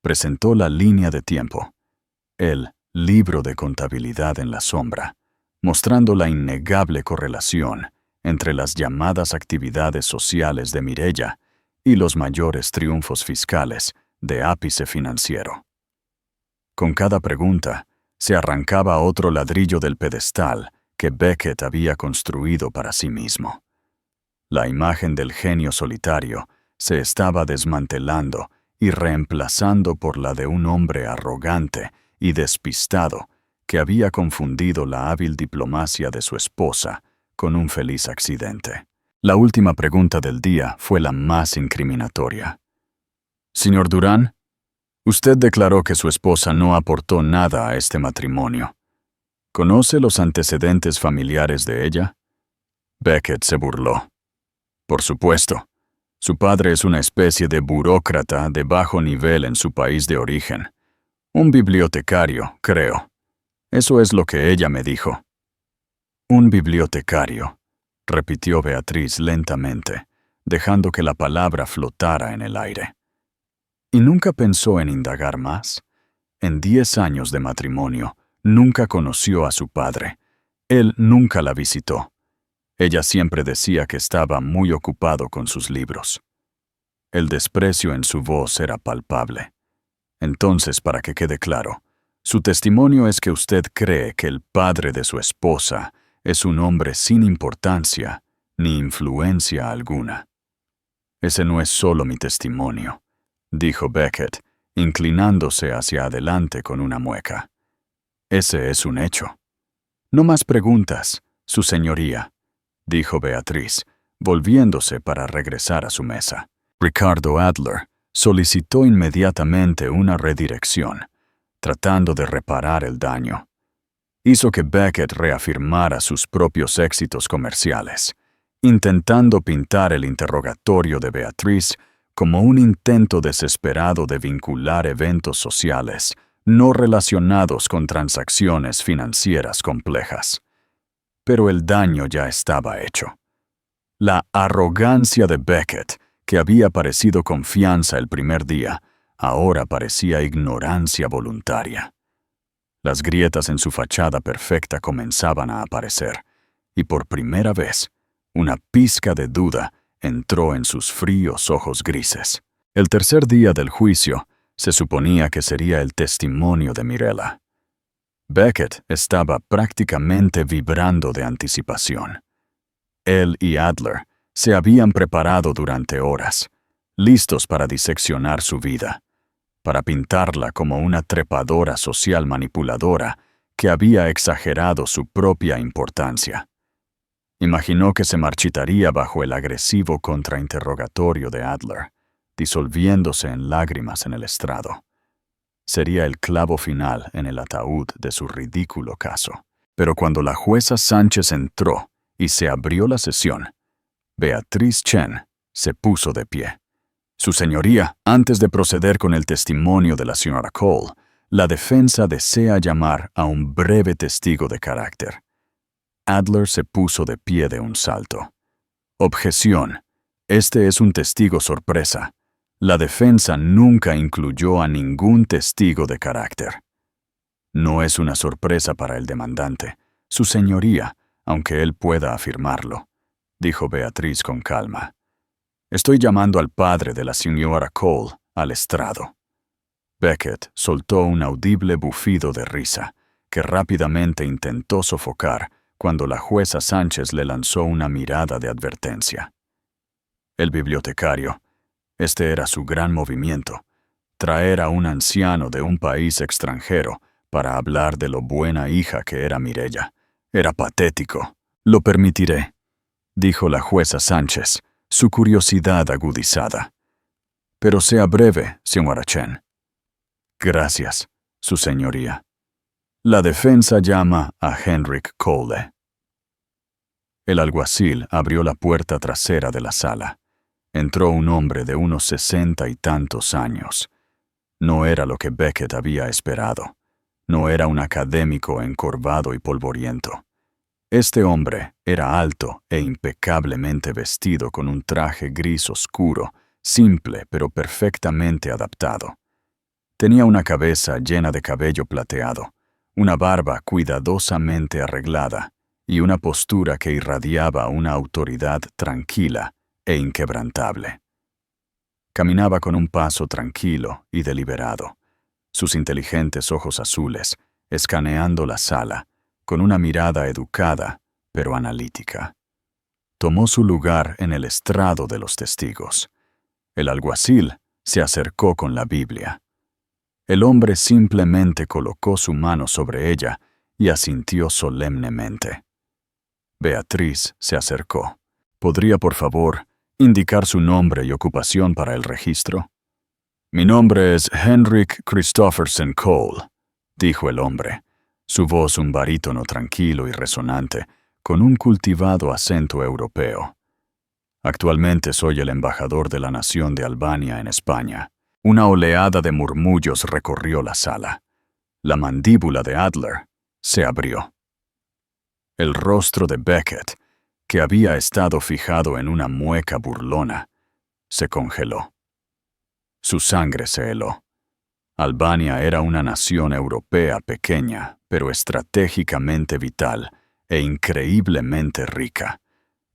Presentó la línea de tiempo, el libro de contabilidad en la sombra, mostrando la innegable correlación entre las llamadas actividades sociales de Mireya y los mayores triunfos fiscales de Ápice Financiero. Con cada pregunta, se arrancaba otro ladrillo del pedestal que Beckett había construido para sí mismo. La imagen del genio solitario se estaba desmantelando y reemplazando por la de un hombre arrogante y despistado que había confundido la hábil diplomacia de su esposa con un feliz accidente. La última pregunta del día fue la más incriminatoria. Señor Durán, usted declaró que su esposa no aportó nada a este matrimonio. ¿Conoce los antecedentes familiares de ella? Beckett se burló. Por supuesto. Su padre es una especie de burócrata de bajo nivel en su país de origen. Un bibliotecario, creo. Eso es lo que ella me dijo. Un bibliotecario, repitió Beatriz lentamente, dejando que la palabra flotara en el aire. ¿Y nunca pensó en indagar más? En 10 años de matrimonio, nunca conoció a su padre. Él nunca la visitó. Ella siempre decía que estaba muy ocupado con sus libros. El desprecio en su voz era palpable. Entonces, para que quede claro, su testimonio es que usted cree que el padre de su esposa es un hombre sin importancia ni influencia alguna. Ese no es solo mi testimonio, dijo Beckett, inclinándose hacia adelante con una mueca. Ese es un hecho. No más preguntas, su señoría, dijo Beatriz, volviéndose para regresar a su mesa. Ricardo Adler solicitó inmediatamente una redirección, tratando de reparar el daño. Hizo que Beckett reafirmara sus propios éxitos comerciales, intentando pintar el interrogatorio de Beatriz como un intento desesperado de vincular eventos sociales no relacionados con transacciones financieras complejas. Pero el daño ya estaba hecho. La arrogancia de Beckett, que había parecido confianza el primer día, ahora parecía ignorancia voluntaria. Las grietas en su fachada perfecta comenzaban a aparecer, y por primera vez, una pizca de duda entró en sus fríos ojos grises. El tercer día del juicio se suponía que sería el testimonio de Mirella. Beckett estaba prácticamente vibrando de anticipación. Él y Adler se habían preparado durante horas, listos para diseccionar su vida, para pintarla como una trepadora social manipuladora que había exagerado su propia importancia. Imaginó que se marchitaría bajo el agresivo contrainterrogatorio de Adler, disolviéndose en lágrimas en el estrado. Sería el clavo final en el ataúd de su ridículo caso. Pero cuando la jueza Sánchez entró y se abrió la sesión, Beatriz Chen se puso de pie. Su señoría, antes de proceder con el testimonio de la señora Cole, la defensa desea llamar a un breve testigo de carácter. Adler se puso de pie de un salto. Objeción. Este es un testigo sorpresa. La defensa nunca incluyó a ningún testigo de carácter. No es una sorpresa para el demandante, su señoría, aunque él pueda afirmarlo, dijo Beatriz con calma. Estoy llamando al padre de la señora Cole al estrado. Beckett soltó un audible bufido de risa, que rápidamente intentó sofocar cuando la jueza Sánchez le lanzó una mirada de advertencia. El bibliotecario, este era su gran movimiento, traer a un anciano de un país extranjero para hablar de lo buena hija que era Mirella. Era patético. Lo permitiré, dijo la jueza Sánchez, su curiosidad agudizada. Pero sea breve, señora Chen. Gracias, su señoría. La defensa llama a Henrik Cole. El alguacil abrió la puerta trasera de la sala. Entró un hombre de unos 60 y tantos años. No era lo que Beckett había esperado. No era un académico encorvado y polvoriento. Este hombre era alto e impecablemente vestido con un traje gris oscuro, simple pero perfectamente adaptado. Tenía una cabeza llena de cabello plateado, una barba cuidadosamente arreglada y una postura que irradiaba una autoridad tranquila e inquebrantable. Caminaba con un paso tranquilo y deliberado, sus inteligentes ojos azules escaneando la sala, con una mirada educada pero analítica. Tomó su lugar en el estrado de los testigos. El alguacil se acercó con la Biblia. El hombre simplemente colocó su mano sobre ella y asintió solemnemente. Beatriz se acercó. ¿Podría, por favor, indicar su nombre y ocupación para el registro? Mi nombre es Henrik Christopherson Cole, dijo el hombre, su voz un barítono tranquilo y resonante, con un cultivado acento europeo. Actualmente soy el embajador de la nación de Albania en España. Una oleada de murmullos recorrió la sala. La mandíbula de Adler se abrió. El rostro de Beckett, que había estado fijado en una mueca burlona, se congeló. Su sangre se heló. Albania era una nación europea pequeña, pero estratégicamente vital e increíblemente rica,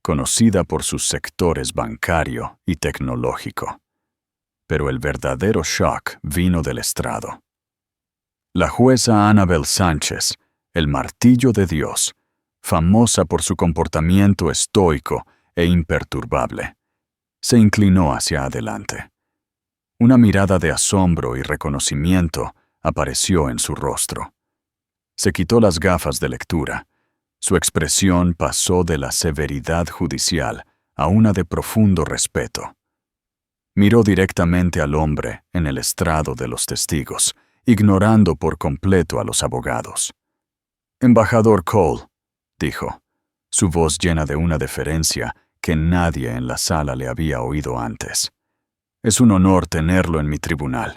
conocida por sus sectores bancario y tecnológico. Pero el verdadero shock vino del estrado. La jueza Annabel Sánchez, el martillo de Dios, famosa por su comportamiento estoico e imperturbable, se inclinó hacia adelante. Una mirada de asombro y reconocimiento apareció en su rostro. Se quitó las gafas de lectura. Su expresión pasó de la severidad judicial a una de profundo respeto. Miró directamente al hombre en el estrado de los testigos, ignorando por completo a los abogados. «Embajador Cole», dijo, su voz llena de una deferencia que nadie en la sala le había oído antes. «Es un honor tenerlo en mi tribunal.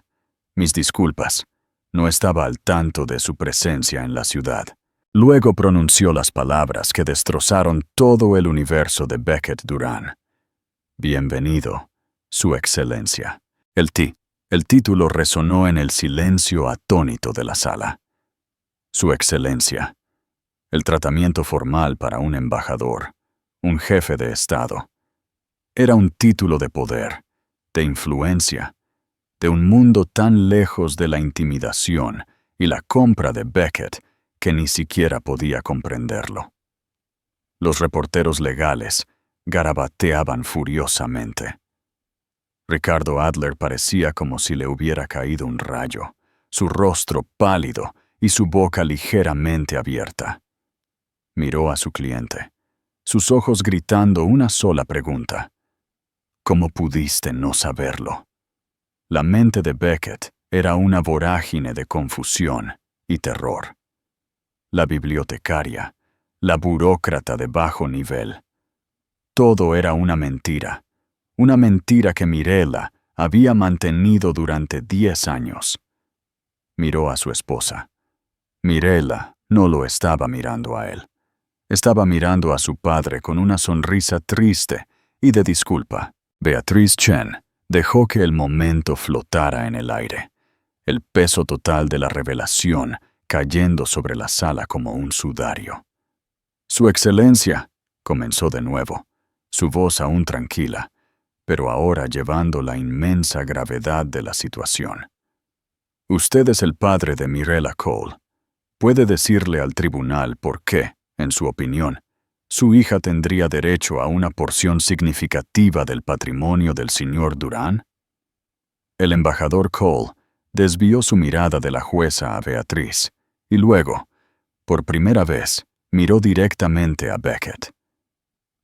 Mis disculpas. No estaba al tanto de su presencia en la ciudad». Luego pronunció las palabras que destrozaron todo el universo de Beckett Durán. «Bienvenido, Su Excelencia». El título resonó en el silencio atónito de la sala. «Su Excelencia». El tratamiento formal para un embajador, un jefe de Estado. Era un título de poder, de influencia, de un mundo tan lejos de la intimidación y la compra de Beckett que ni siquiera podía comprenderlo. Los reporteros legales garabateaban furiosamente. Ricardo Adler parecía como si le hubiera caído un rayo, su rostro pálido y su boca ligeramente abierta. Miró a su cliente, sus ojos gritando una sola pregunta. ¿Cómo pudiste no saberlo? La mente de Beckett era una vorágine de confusión y terror. La bibliotecaria, la burócrata de bajo nivel. Todo era una mentira que Mirella había mantenido durante 10 años. Miró a su esposa. Mirella no lo estaba mirando a él. Estaba mirando a su padre con una sonrisa triste y de disculpa. Beatriz Chen dejó que el momento flotara en el aire, el peso total de la revelación cayendo sobre la sala como un sudario. «Su Excelencia», comenzó de nuevo, su voz aún tranquila, pero ahora llevando la inmensa gravedad de la situación. «Usted es el padre de Mirella Cole. ¿Puede decirle al tribunal por qué, en su opinión, su hija tendría derecho a una porción significativa del patrimonio del señor Durán?» El embajador Cole desvió su mirada de la jueza a Beatriz y luego, por primera vez, miró directamente a Beckett.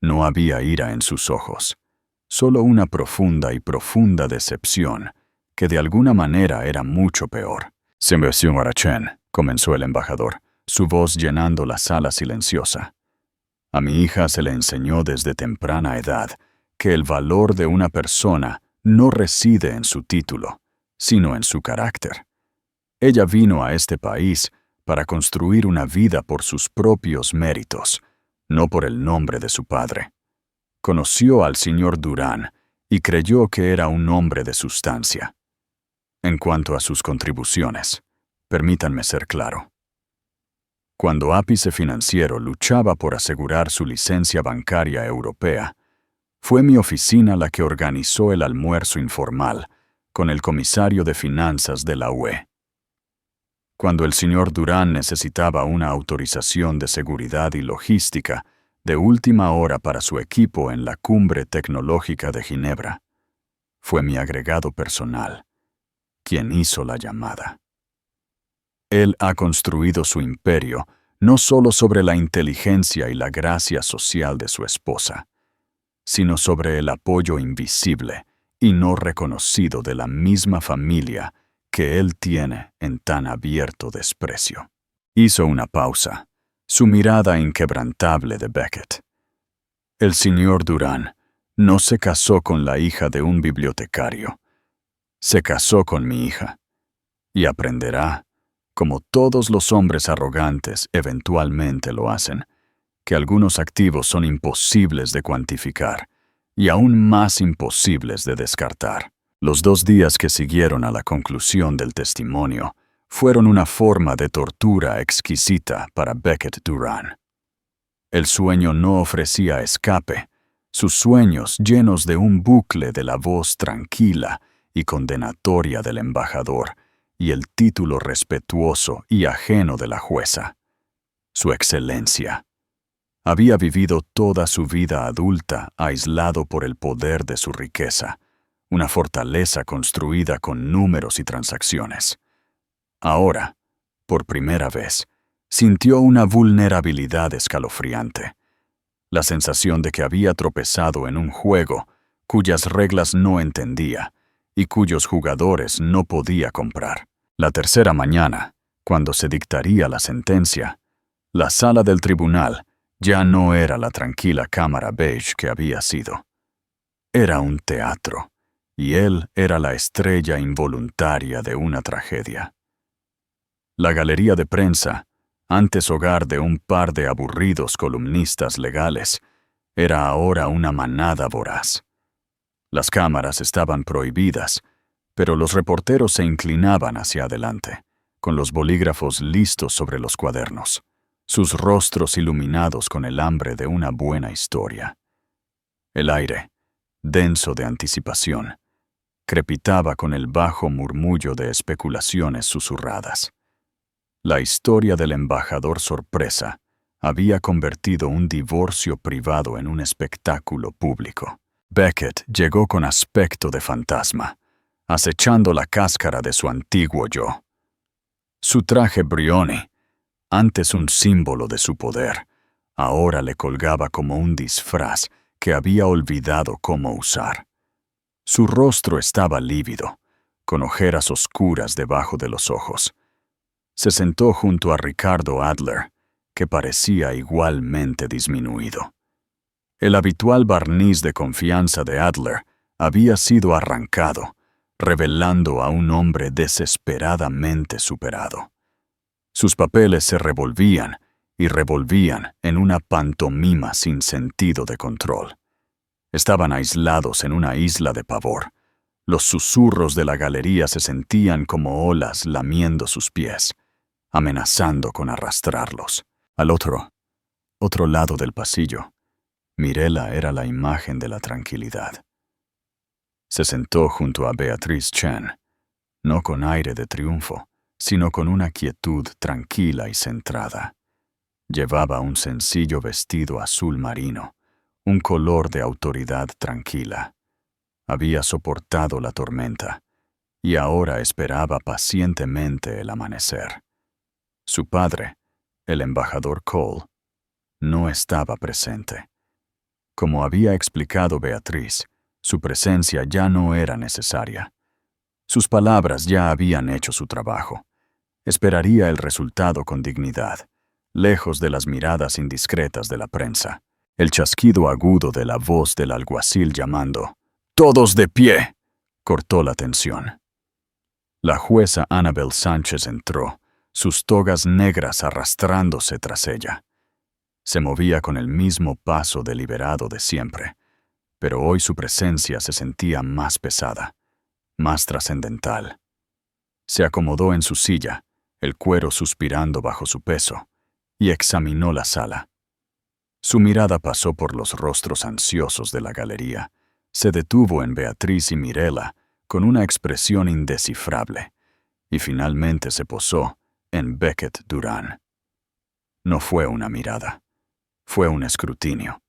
No había ira en sus ojos, solo una profunda decepción, que de alguna manera era mucho peor. «Señora Chen», comenzó el embajador, su voz llenando la sala silenciosa. «A mi hija se le enseñó desde temprana edad que el valor de una persona no reside en su título, sino en su carácter. Ella vino a este país para construir una vida por sus propios méritos, no por el nombre de su padre. Conoció al señor Durán y creyó que era un hombre de sustancia. En cuanto a sus contribuciones, permítanme ser claro. Cuando Ápice Financiero luchaba por asegurar su licencia bancaria europea, fue mi oficina la que organizó el almuerzo informal con el comisario de finanzas de la UE. Cuando el señor Durán necesitaba una autorización de seguridad y logística de última hora para su equipo en la Cumbre Tecnológica de Ginebra, fue mi agregado personal quien hizo la llamada. Él ha construido su imperio no solo sobre la inteligencia y la gracia social de su esposa, sino sobre el apoyo invisible y no reconocido de la misma familia que él tiene en tan abierto desprecio. Hizo una pausa, su mirada inquebrantable de Beckett. El señor Durán no se casó con la hija de un bibliotecario. Se casó con mi hija, y aprenderá, como todos los hombres arrogantes eventualmente lo hacen, que algunos activos son imposibles de cuantificar y aún más imposibles de descartar. Los 2 días que siguieron a la conclusión del testimonio fueron una forma de tortura exquisita para Beckett Durán. El sueño no ofrecía escape, sus sueños llenos de un bucle de la voz tranquila y condenatoria del embajador y el título respetuoso y ajeno de la jueza. Su excelencia. Había vivido toda su vida adulta aislado por el poder de su riqueza, una fortaleza construida con números y transacciones. Ahora, por primera vez, sintió una vulnerabilidad escalofriante, la sensación de que había tropezado en un juego cuyas reglas no entendía y cuyos jugadores no podía comprar. La tercera mañana, cuando se dictaría la sentencia, la sala del tribunal ya no era la tranquila cámara beige que había sido. Era un teatro, y él era la estrella involuntaria de una tragedia. La galería de prensa, antes hogar de un par de aburridos columnistas legales, era ahora una manada voraz. Las cámaras estaban prohibidas, pero los reporteros se inclinaban hacia adelante, con los bolígrafos listos sobre los cuadernos, sus rostros iluminados con el hambre de una buena historia. El aire, denso de anticipación, crepitaba con el bajo murmullo de especulaciones susurradas. La historia del embajador sorpresa había convertido un divorcio privado en un espectáculo público. Beckett llegó con aspecto de fantasma, acechando la cáscara de su antiguo yo. Su traje Brioni, antes un símbolo de su poder, ahora le colgaba como un disfraz que había olvidado cómo usar. Su rostro estaba lívido, con ojeras oscuras debajo de los ojos. Se sentó junto a Ricardo Adler, que parecía igualmente disminuido. El habitual barniz de confianza de Adler había sido arrancado, revelando a un hombre desesperadamente superado. Sus papeles se revolvían y revolvían en una pantomima sin sentido de control. Estaban aislados en una isla de pavor. Los susurros de la galería se sentían como olas lamiendo sus pies, amenazando con arrastrarlos. Al otro lado del pasillo, Mirela era la imagen de la tranquilidad. Se sentó junto a Beatrice Chen, no con aire de triunfo, sino con una quietud tranquila y centrada. Llevaba un sencillo vestido azul marino, un color de autoridad tranquila. Había soportado la tormenta y ahora esperaba pacientemente el amanecer. Su padre, el embajador Cole, no estaba presente. Como había explicado Beatriz, su presencia ya no era necesaria. Sus palabras ya habían hecho su trabajo. Esperaría el resultado con dignidad, lejos de las miradas indiscretas de la prensa. El chasquido agudo de la voz del alguacil llamando «¡Todos de pie!» cortó la tensión. La jueza Annabel Sánchez entró, sus togas negras arrastrándose tras ella. Se movía con el mismo paso deliberado de siempre, pero hoy su presencia se sentía más pesada, más trascendental. Se acomodó en su silla, el cuero suspirando bajo su peso, y examinó la sala. Su mirada pasó por los rostros ansiosos de la galería, se detuvo en Beatriz y Mirela con una expresión indescifrable, y finalmente se posó en Beckett Durán. No fue una mirada, fue un escrutinio.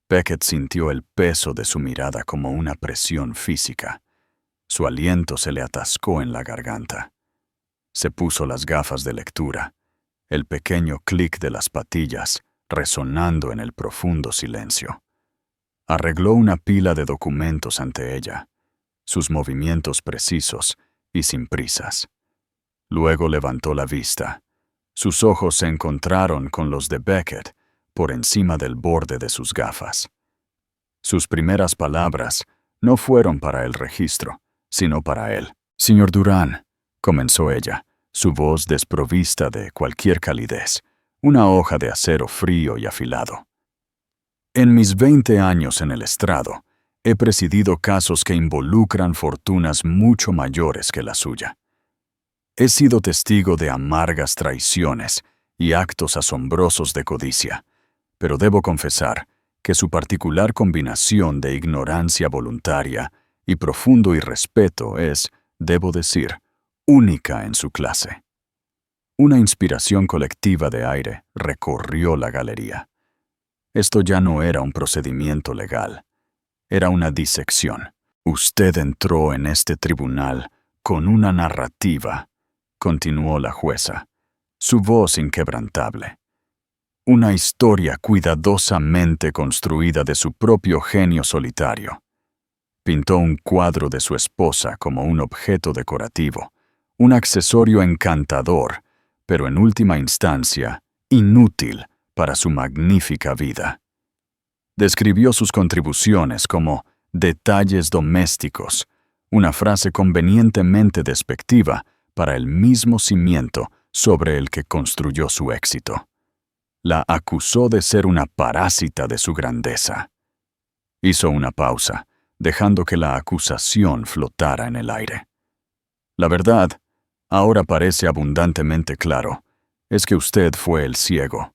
Beckett sintió el peso de su mirada como una presión física. Su aliento se le atascó en la garganta. Se puso las gafas de lectura, el pequeño clic de las patillas resonando en el profundo silencio. Arregló una pila de documentos ante ella, sus movimientos precisos y sin prisas. Luego levantó la vista. Sus ojos se encontraron con los de Beckett por encima del borde de sus gafas. Sus primeras palabras no fueron para el registro, sino para él. «Señor Durán», comenzó ella, su voz desprovista de cualquier calidez, una hoja de acero frío y afilado. «En mis 20 años en el estrado, he presidido casos que involucran fortunas mucho mayores que la suya. He sido testigo de amargas traiciones y actos asombrosos de codicia, pero debo confesar que su particular combinación de ignorancia voluntaria y profundo irrespeto es, debo decir, única en su clase». Una inspiración colectiva de aire recorrió la galería. Esto ya no era un procedimiento legal, era una disección. «Usted entró en este tribunal con una narrativa», continuó la jueza, su voz inquebrantable. «Una historia cuidadosamente construida de su propio genio solitario. Pintó un cuadro de su esposa como un objeto decorativo, un accesorio encantador, pero en última instancia, inútil para su magnífica vida. Describió sus contribuciones como detalles domésticos, una frase convenientemente despectiva para el mismo cimiento sobre el que construyó su éxito. La acusó de ser una parásita de su grandeza». Hizo una pausa, dejando que la acusación flotara en el aire. «La verdad, ahora parece abundantemente claro, es que usted fue el ciego.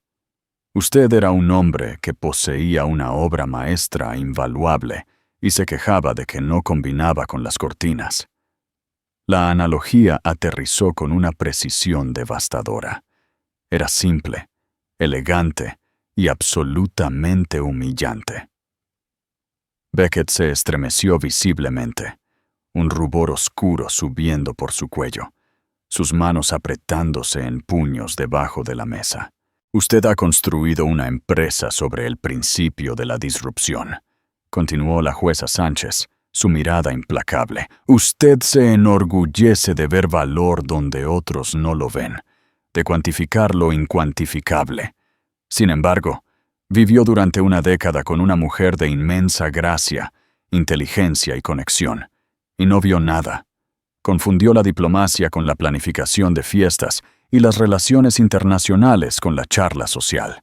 Usted era un hombre que poseía una obra maestra invaluable y se quejaba de que no combinaba con las cortinas». La analogía aterrizó con una precisión devastadora. Era simple, elegante y absolutamente humillante. Beckett se estremeció visiblemente, un rubor oscuro subiendo por su cuello, sus manos apretándose en puños debajo de la mesa. «Usted ha construido una empresa sobre el principio de la disrupción», continuó la jueza Sánchez, su mirada implacable. «Usted se enorgullece de ver valor donde otros no lo ven, de cuantificar lo incuantificable. Sin embargo, vivió durante una década con una mujer de inmensa gracia, inteligencia y conexión, y no vio nada. Confundió la diplomacia con la planificación de fiestas y las relaciones internacionales con la charla social.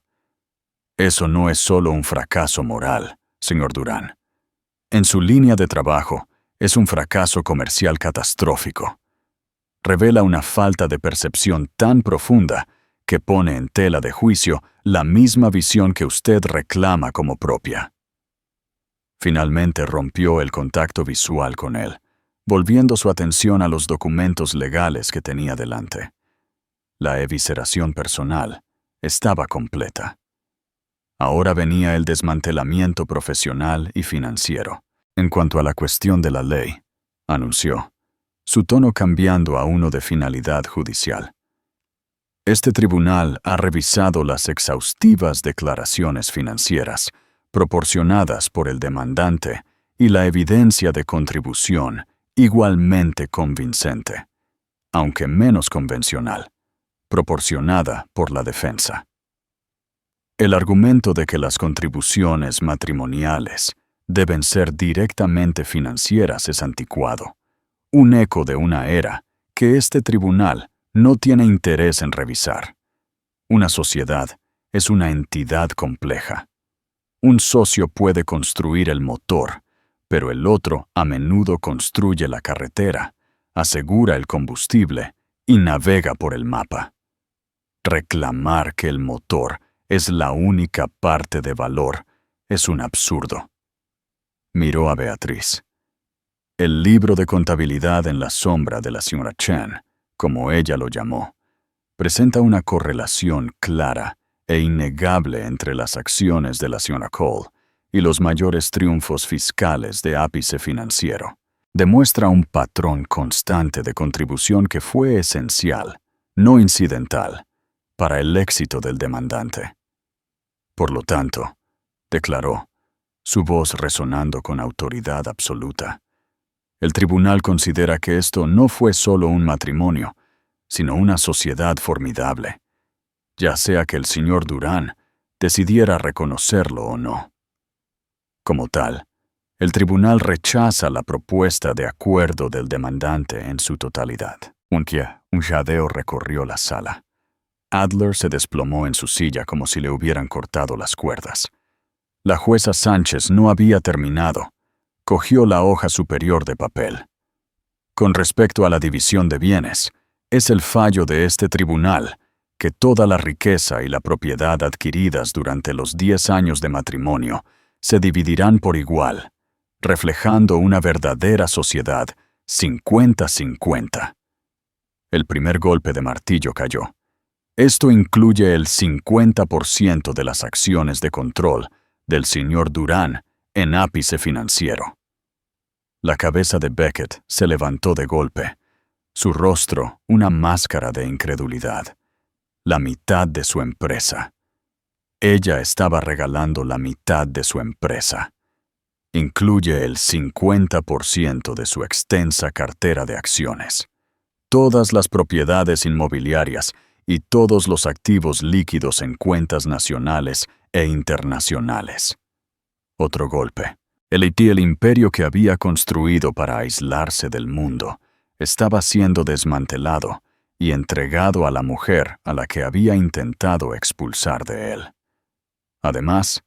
Eso no es solo un fracaso moral, señor Durán. En su línea de trabajo, es un fracaso comercial catastrófico. Revela una falta de percepción tan profunda que pone en tela de juicio la misma visión que usted reclama como propia». Finalmente rompió el contacto visual con él, volviendo su atención a los documentos legales que tenía delante. La evisceración personal estaba completa. Ahora venía el desmantelamiento profesional y financiero. «En cuanto a la cuestión de la ley», anunció, su tono cambiando a uno de finalidad judicial. «Este tribunal ha revisado las exhaustivas declaraciones financieras proporcionadas por el demandante y la evidencia de contribución igualmente convincente, aunque menos convencional, proporcionada por la defensa. El argumento de que las contribuciones matrimoniales deben ser directamente financieras es anticuado, un eco de una era que este tribunal no tiene interés en revisar. Una sociedad es una entidad compleja. Un socio puede construir el motor, pero el otro a menudo construye la carretera, asegura el combustible y navega por el mapa. Reclamar que el motor es la única parte de valor es un absurdo. Miró a Beatriz. El libro de contabilidad en la sombra de la señora Chen, como ella lo llamó, presenta una correlación clara e innegable entre las acciones de la señora Cole y los mayores triunfos fiscales de ápice financiero. Demuestra un patrón constante de contribución que fue esencial, no incidental, para el éxito del demandante. Por lo tanto, declaró, su voz resonando con autoridad absoluta, el tribunal considera que esto no fue solo un matrimonio, sino una sociedad formidable, ya sea que el señor Durán decidiera reconocerlo o no. Como tal, el tribunal rechaza la propuesta de acuerdo del demandante en su totalidad. Un jadeo recorrió la sala. Adler se desplomó en su silla como si le hubieran cortado las cuerdas. La jueza Sánchez no había terminado. Cogió la hoja superior de papel. Con respecto a la división de bienes, es el fallo de este tribunal que toda la riqueza y la propiedad adquiridas durante los 10 años de matrimonio se dividirán por igual, reflejando una verdadera sociedad 50-50. El primer golpe de martillo cayó. Esto incluye el 50% de las acciones de control del señor Durán en ápice financiero. La cabeza de Beckett se levantó de golpe, su rostro una máscara de incredulidad. La mitad de su empresa. Ella estaba regalando la mitad de su empresa. Incluye el 50% de su extensa cartera de acciones, todas las propiedades inmobiliarias y todos los activos líquidos en cuentas nacionales e internacionales. Otro golpe. El imperio que había construido para aislarse del mundo estaba siendo desmantelado y entregado a la mujer a la que había intentado expulsar de él. Además,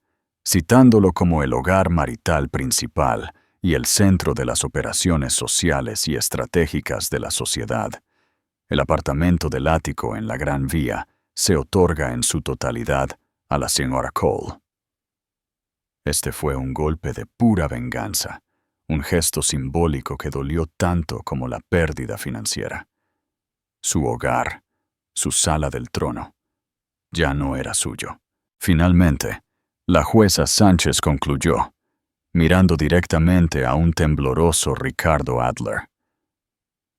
citándolo como el hogar marital principal y el centro de las operaciones sociales y estratégicas de la sociedad, el apartamento del ático en la Gran Vía se otorga en su totalidad a la señora Cole. Este fue un golpe de pura venganza, un gesto simbólico que dolió tanto como la pérdida financiera. Su hogar, su sala del trono, ya no era suyo. Finalmente, la jueza Sánchez concluyó, mirando directamente a un tembloroso Ricardo Adler.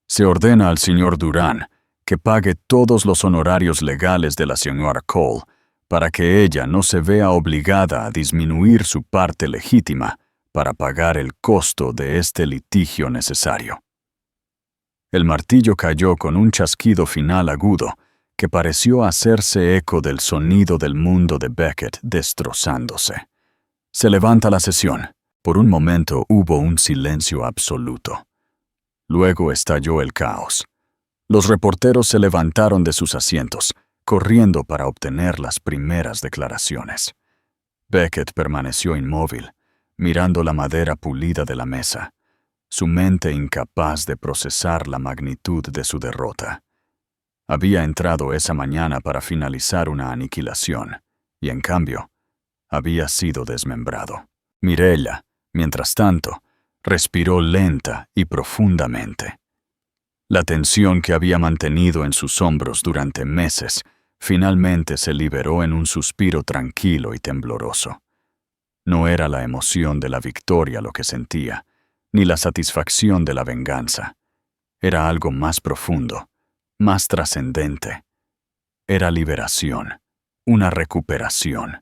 Se ordena al señor Durán que pague todos los honorarios legales de la señora Cole para que ella no se vea obligada a disminuir su parte legítima para pagar el costo de este litigio necesario. El martillo cayó con un chasquido final agudo que pareció hacerse eco del sonido del mundo de Beckett destrozándose. Se levanta la sesión. Por un momento hubo un silencio absoluto. Luego estalló el caos. Los reporteros se levantaron de sus asientos, corriendo para obtener las primeras declaraciones. Beckett permaneció inmóvil, mirando la madera pulida de la mesa, su mente incapaz de procesar la magnitud de su derrota. Había entrado esa mañana para finalizar una aniquilación, y en cambio, había sido desmembrado. Mireia, mientras tanto, respiró lenta y profundamente. La tensión que había mantenido en sus hombros durante meses finalmente se liberó en un suspiro tranquilo y tembloroso. No era la emoción de la victoria lo que sentía, ni la satisfacción de la venganza. Era algo más profundo, más trascendente. Era liberación, una recuperación.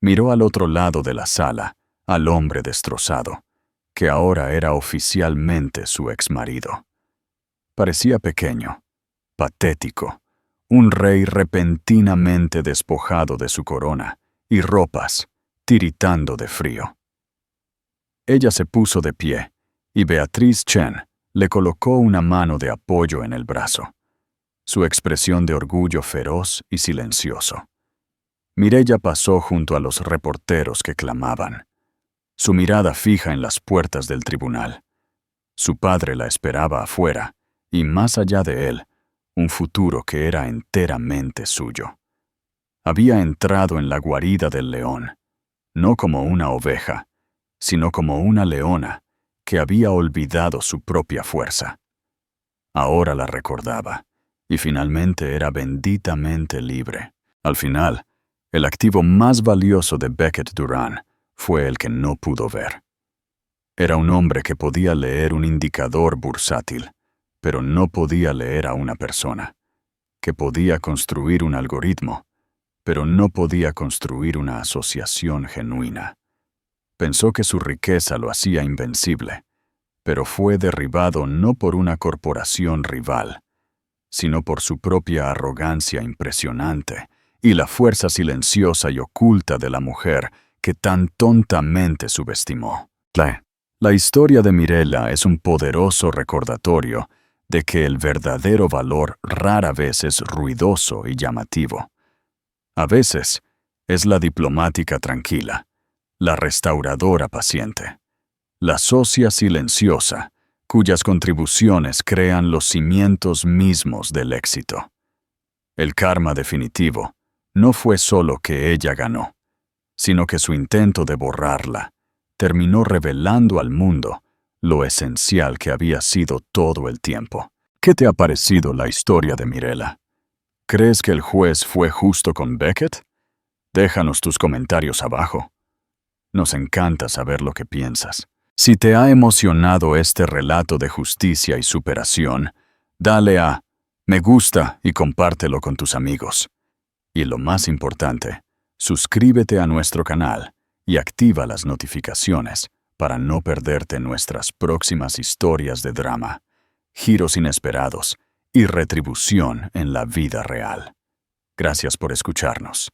Miró al otro lado de la sala, al hombre destrozado, que ahora era oficialmente su exmarido. Parecía pequeño, patético, un rey repentinamente despojado de su corona y ropas, tiritando de frío. Ella se puso de pie, y Beatriz Chen le colocó una mano de apoyo en el brazo, su expresión de orgullo feroz y silencioso. Mireya pasó junto a los reporteros que clamaban, su mirada fija en las puertas del tribunal. Su padre la esperaba afuera, y más allá de él, un futuro que era enteramente suyo. Había entrado en la guarida del león, no como una oveja, sino como una leona que había olvidado su propia fuerza. Ahora la recordaba, y finalmente era benditamente libre. Al final, el activo más valioso de Beckett Durán fue el que no pudo ver. Era un hombre que podía leer un indicador bursátil, pero no podía leer a una persona, que podía construir un algoritmo, pero no podía construir una asociación genuina. Pensó que su riqueza lo hacía invencible, pero fue derribado no por una corporación rival, sino por su propia arrogancia impresionante y la fuerza silenciosa y oculta de la mujer que tan tontamente subestimó. La historia de Mirella es un poderoso recordatorio de que el verdadero valor rara vez es ruidoso y llamativo. A veces es la diplomática tranquila, la restauradora paciente, la socia silenciosa, cuyas contribuciones crean los cimientos mismos del éxito. El karma definitivo no fue solo que ella ganó, sino que su intento de borrarla terminó revelando al mundo lo esencial que había sido todo el tiempo. ¿Qué te ha parecido la historia de Mirella? ¿Crees que el juez fue justo con Beckett? Déjanos tus comentarios abajo. Nos encanta saber lo que piensas. Si te ha emocionado este relato de justicia y superación, dale a me gusta y compártelo con tus amigos. Y lo más importante, suscríbete a nuestro canal y activa las notificaciones para no perderte nuestras próximas historias de drama, giros inesperados y retribución en la vida real. Gracias por escucharnos.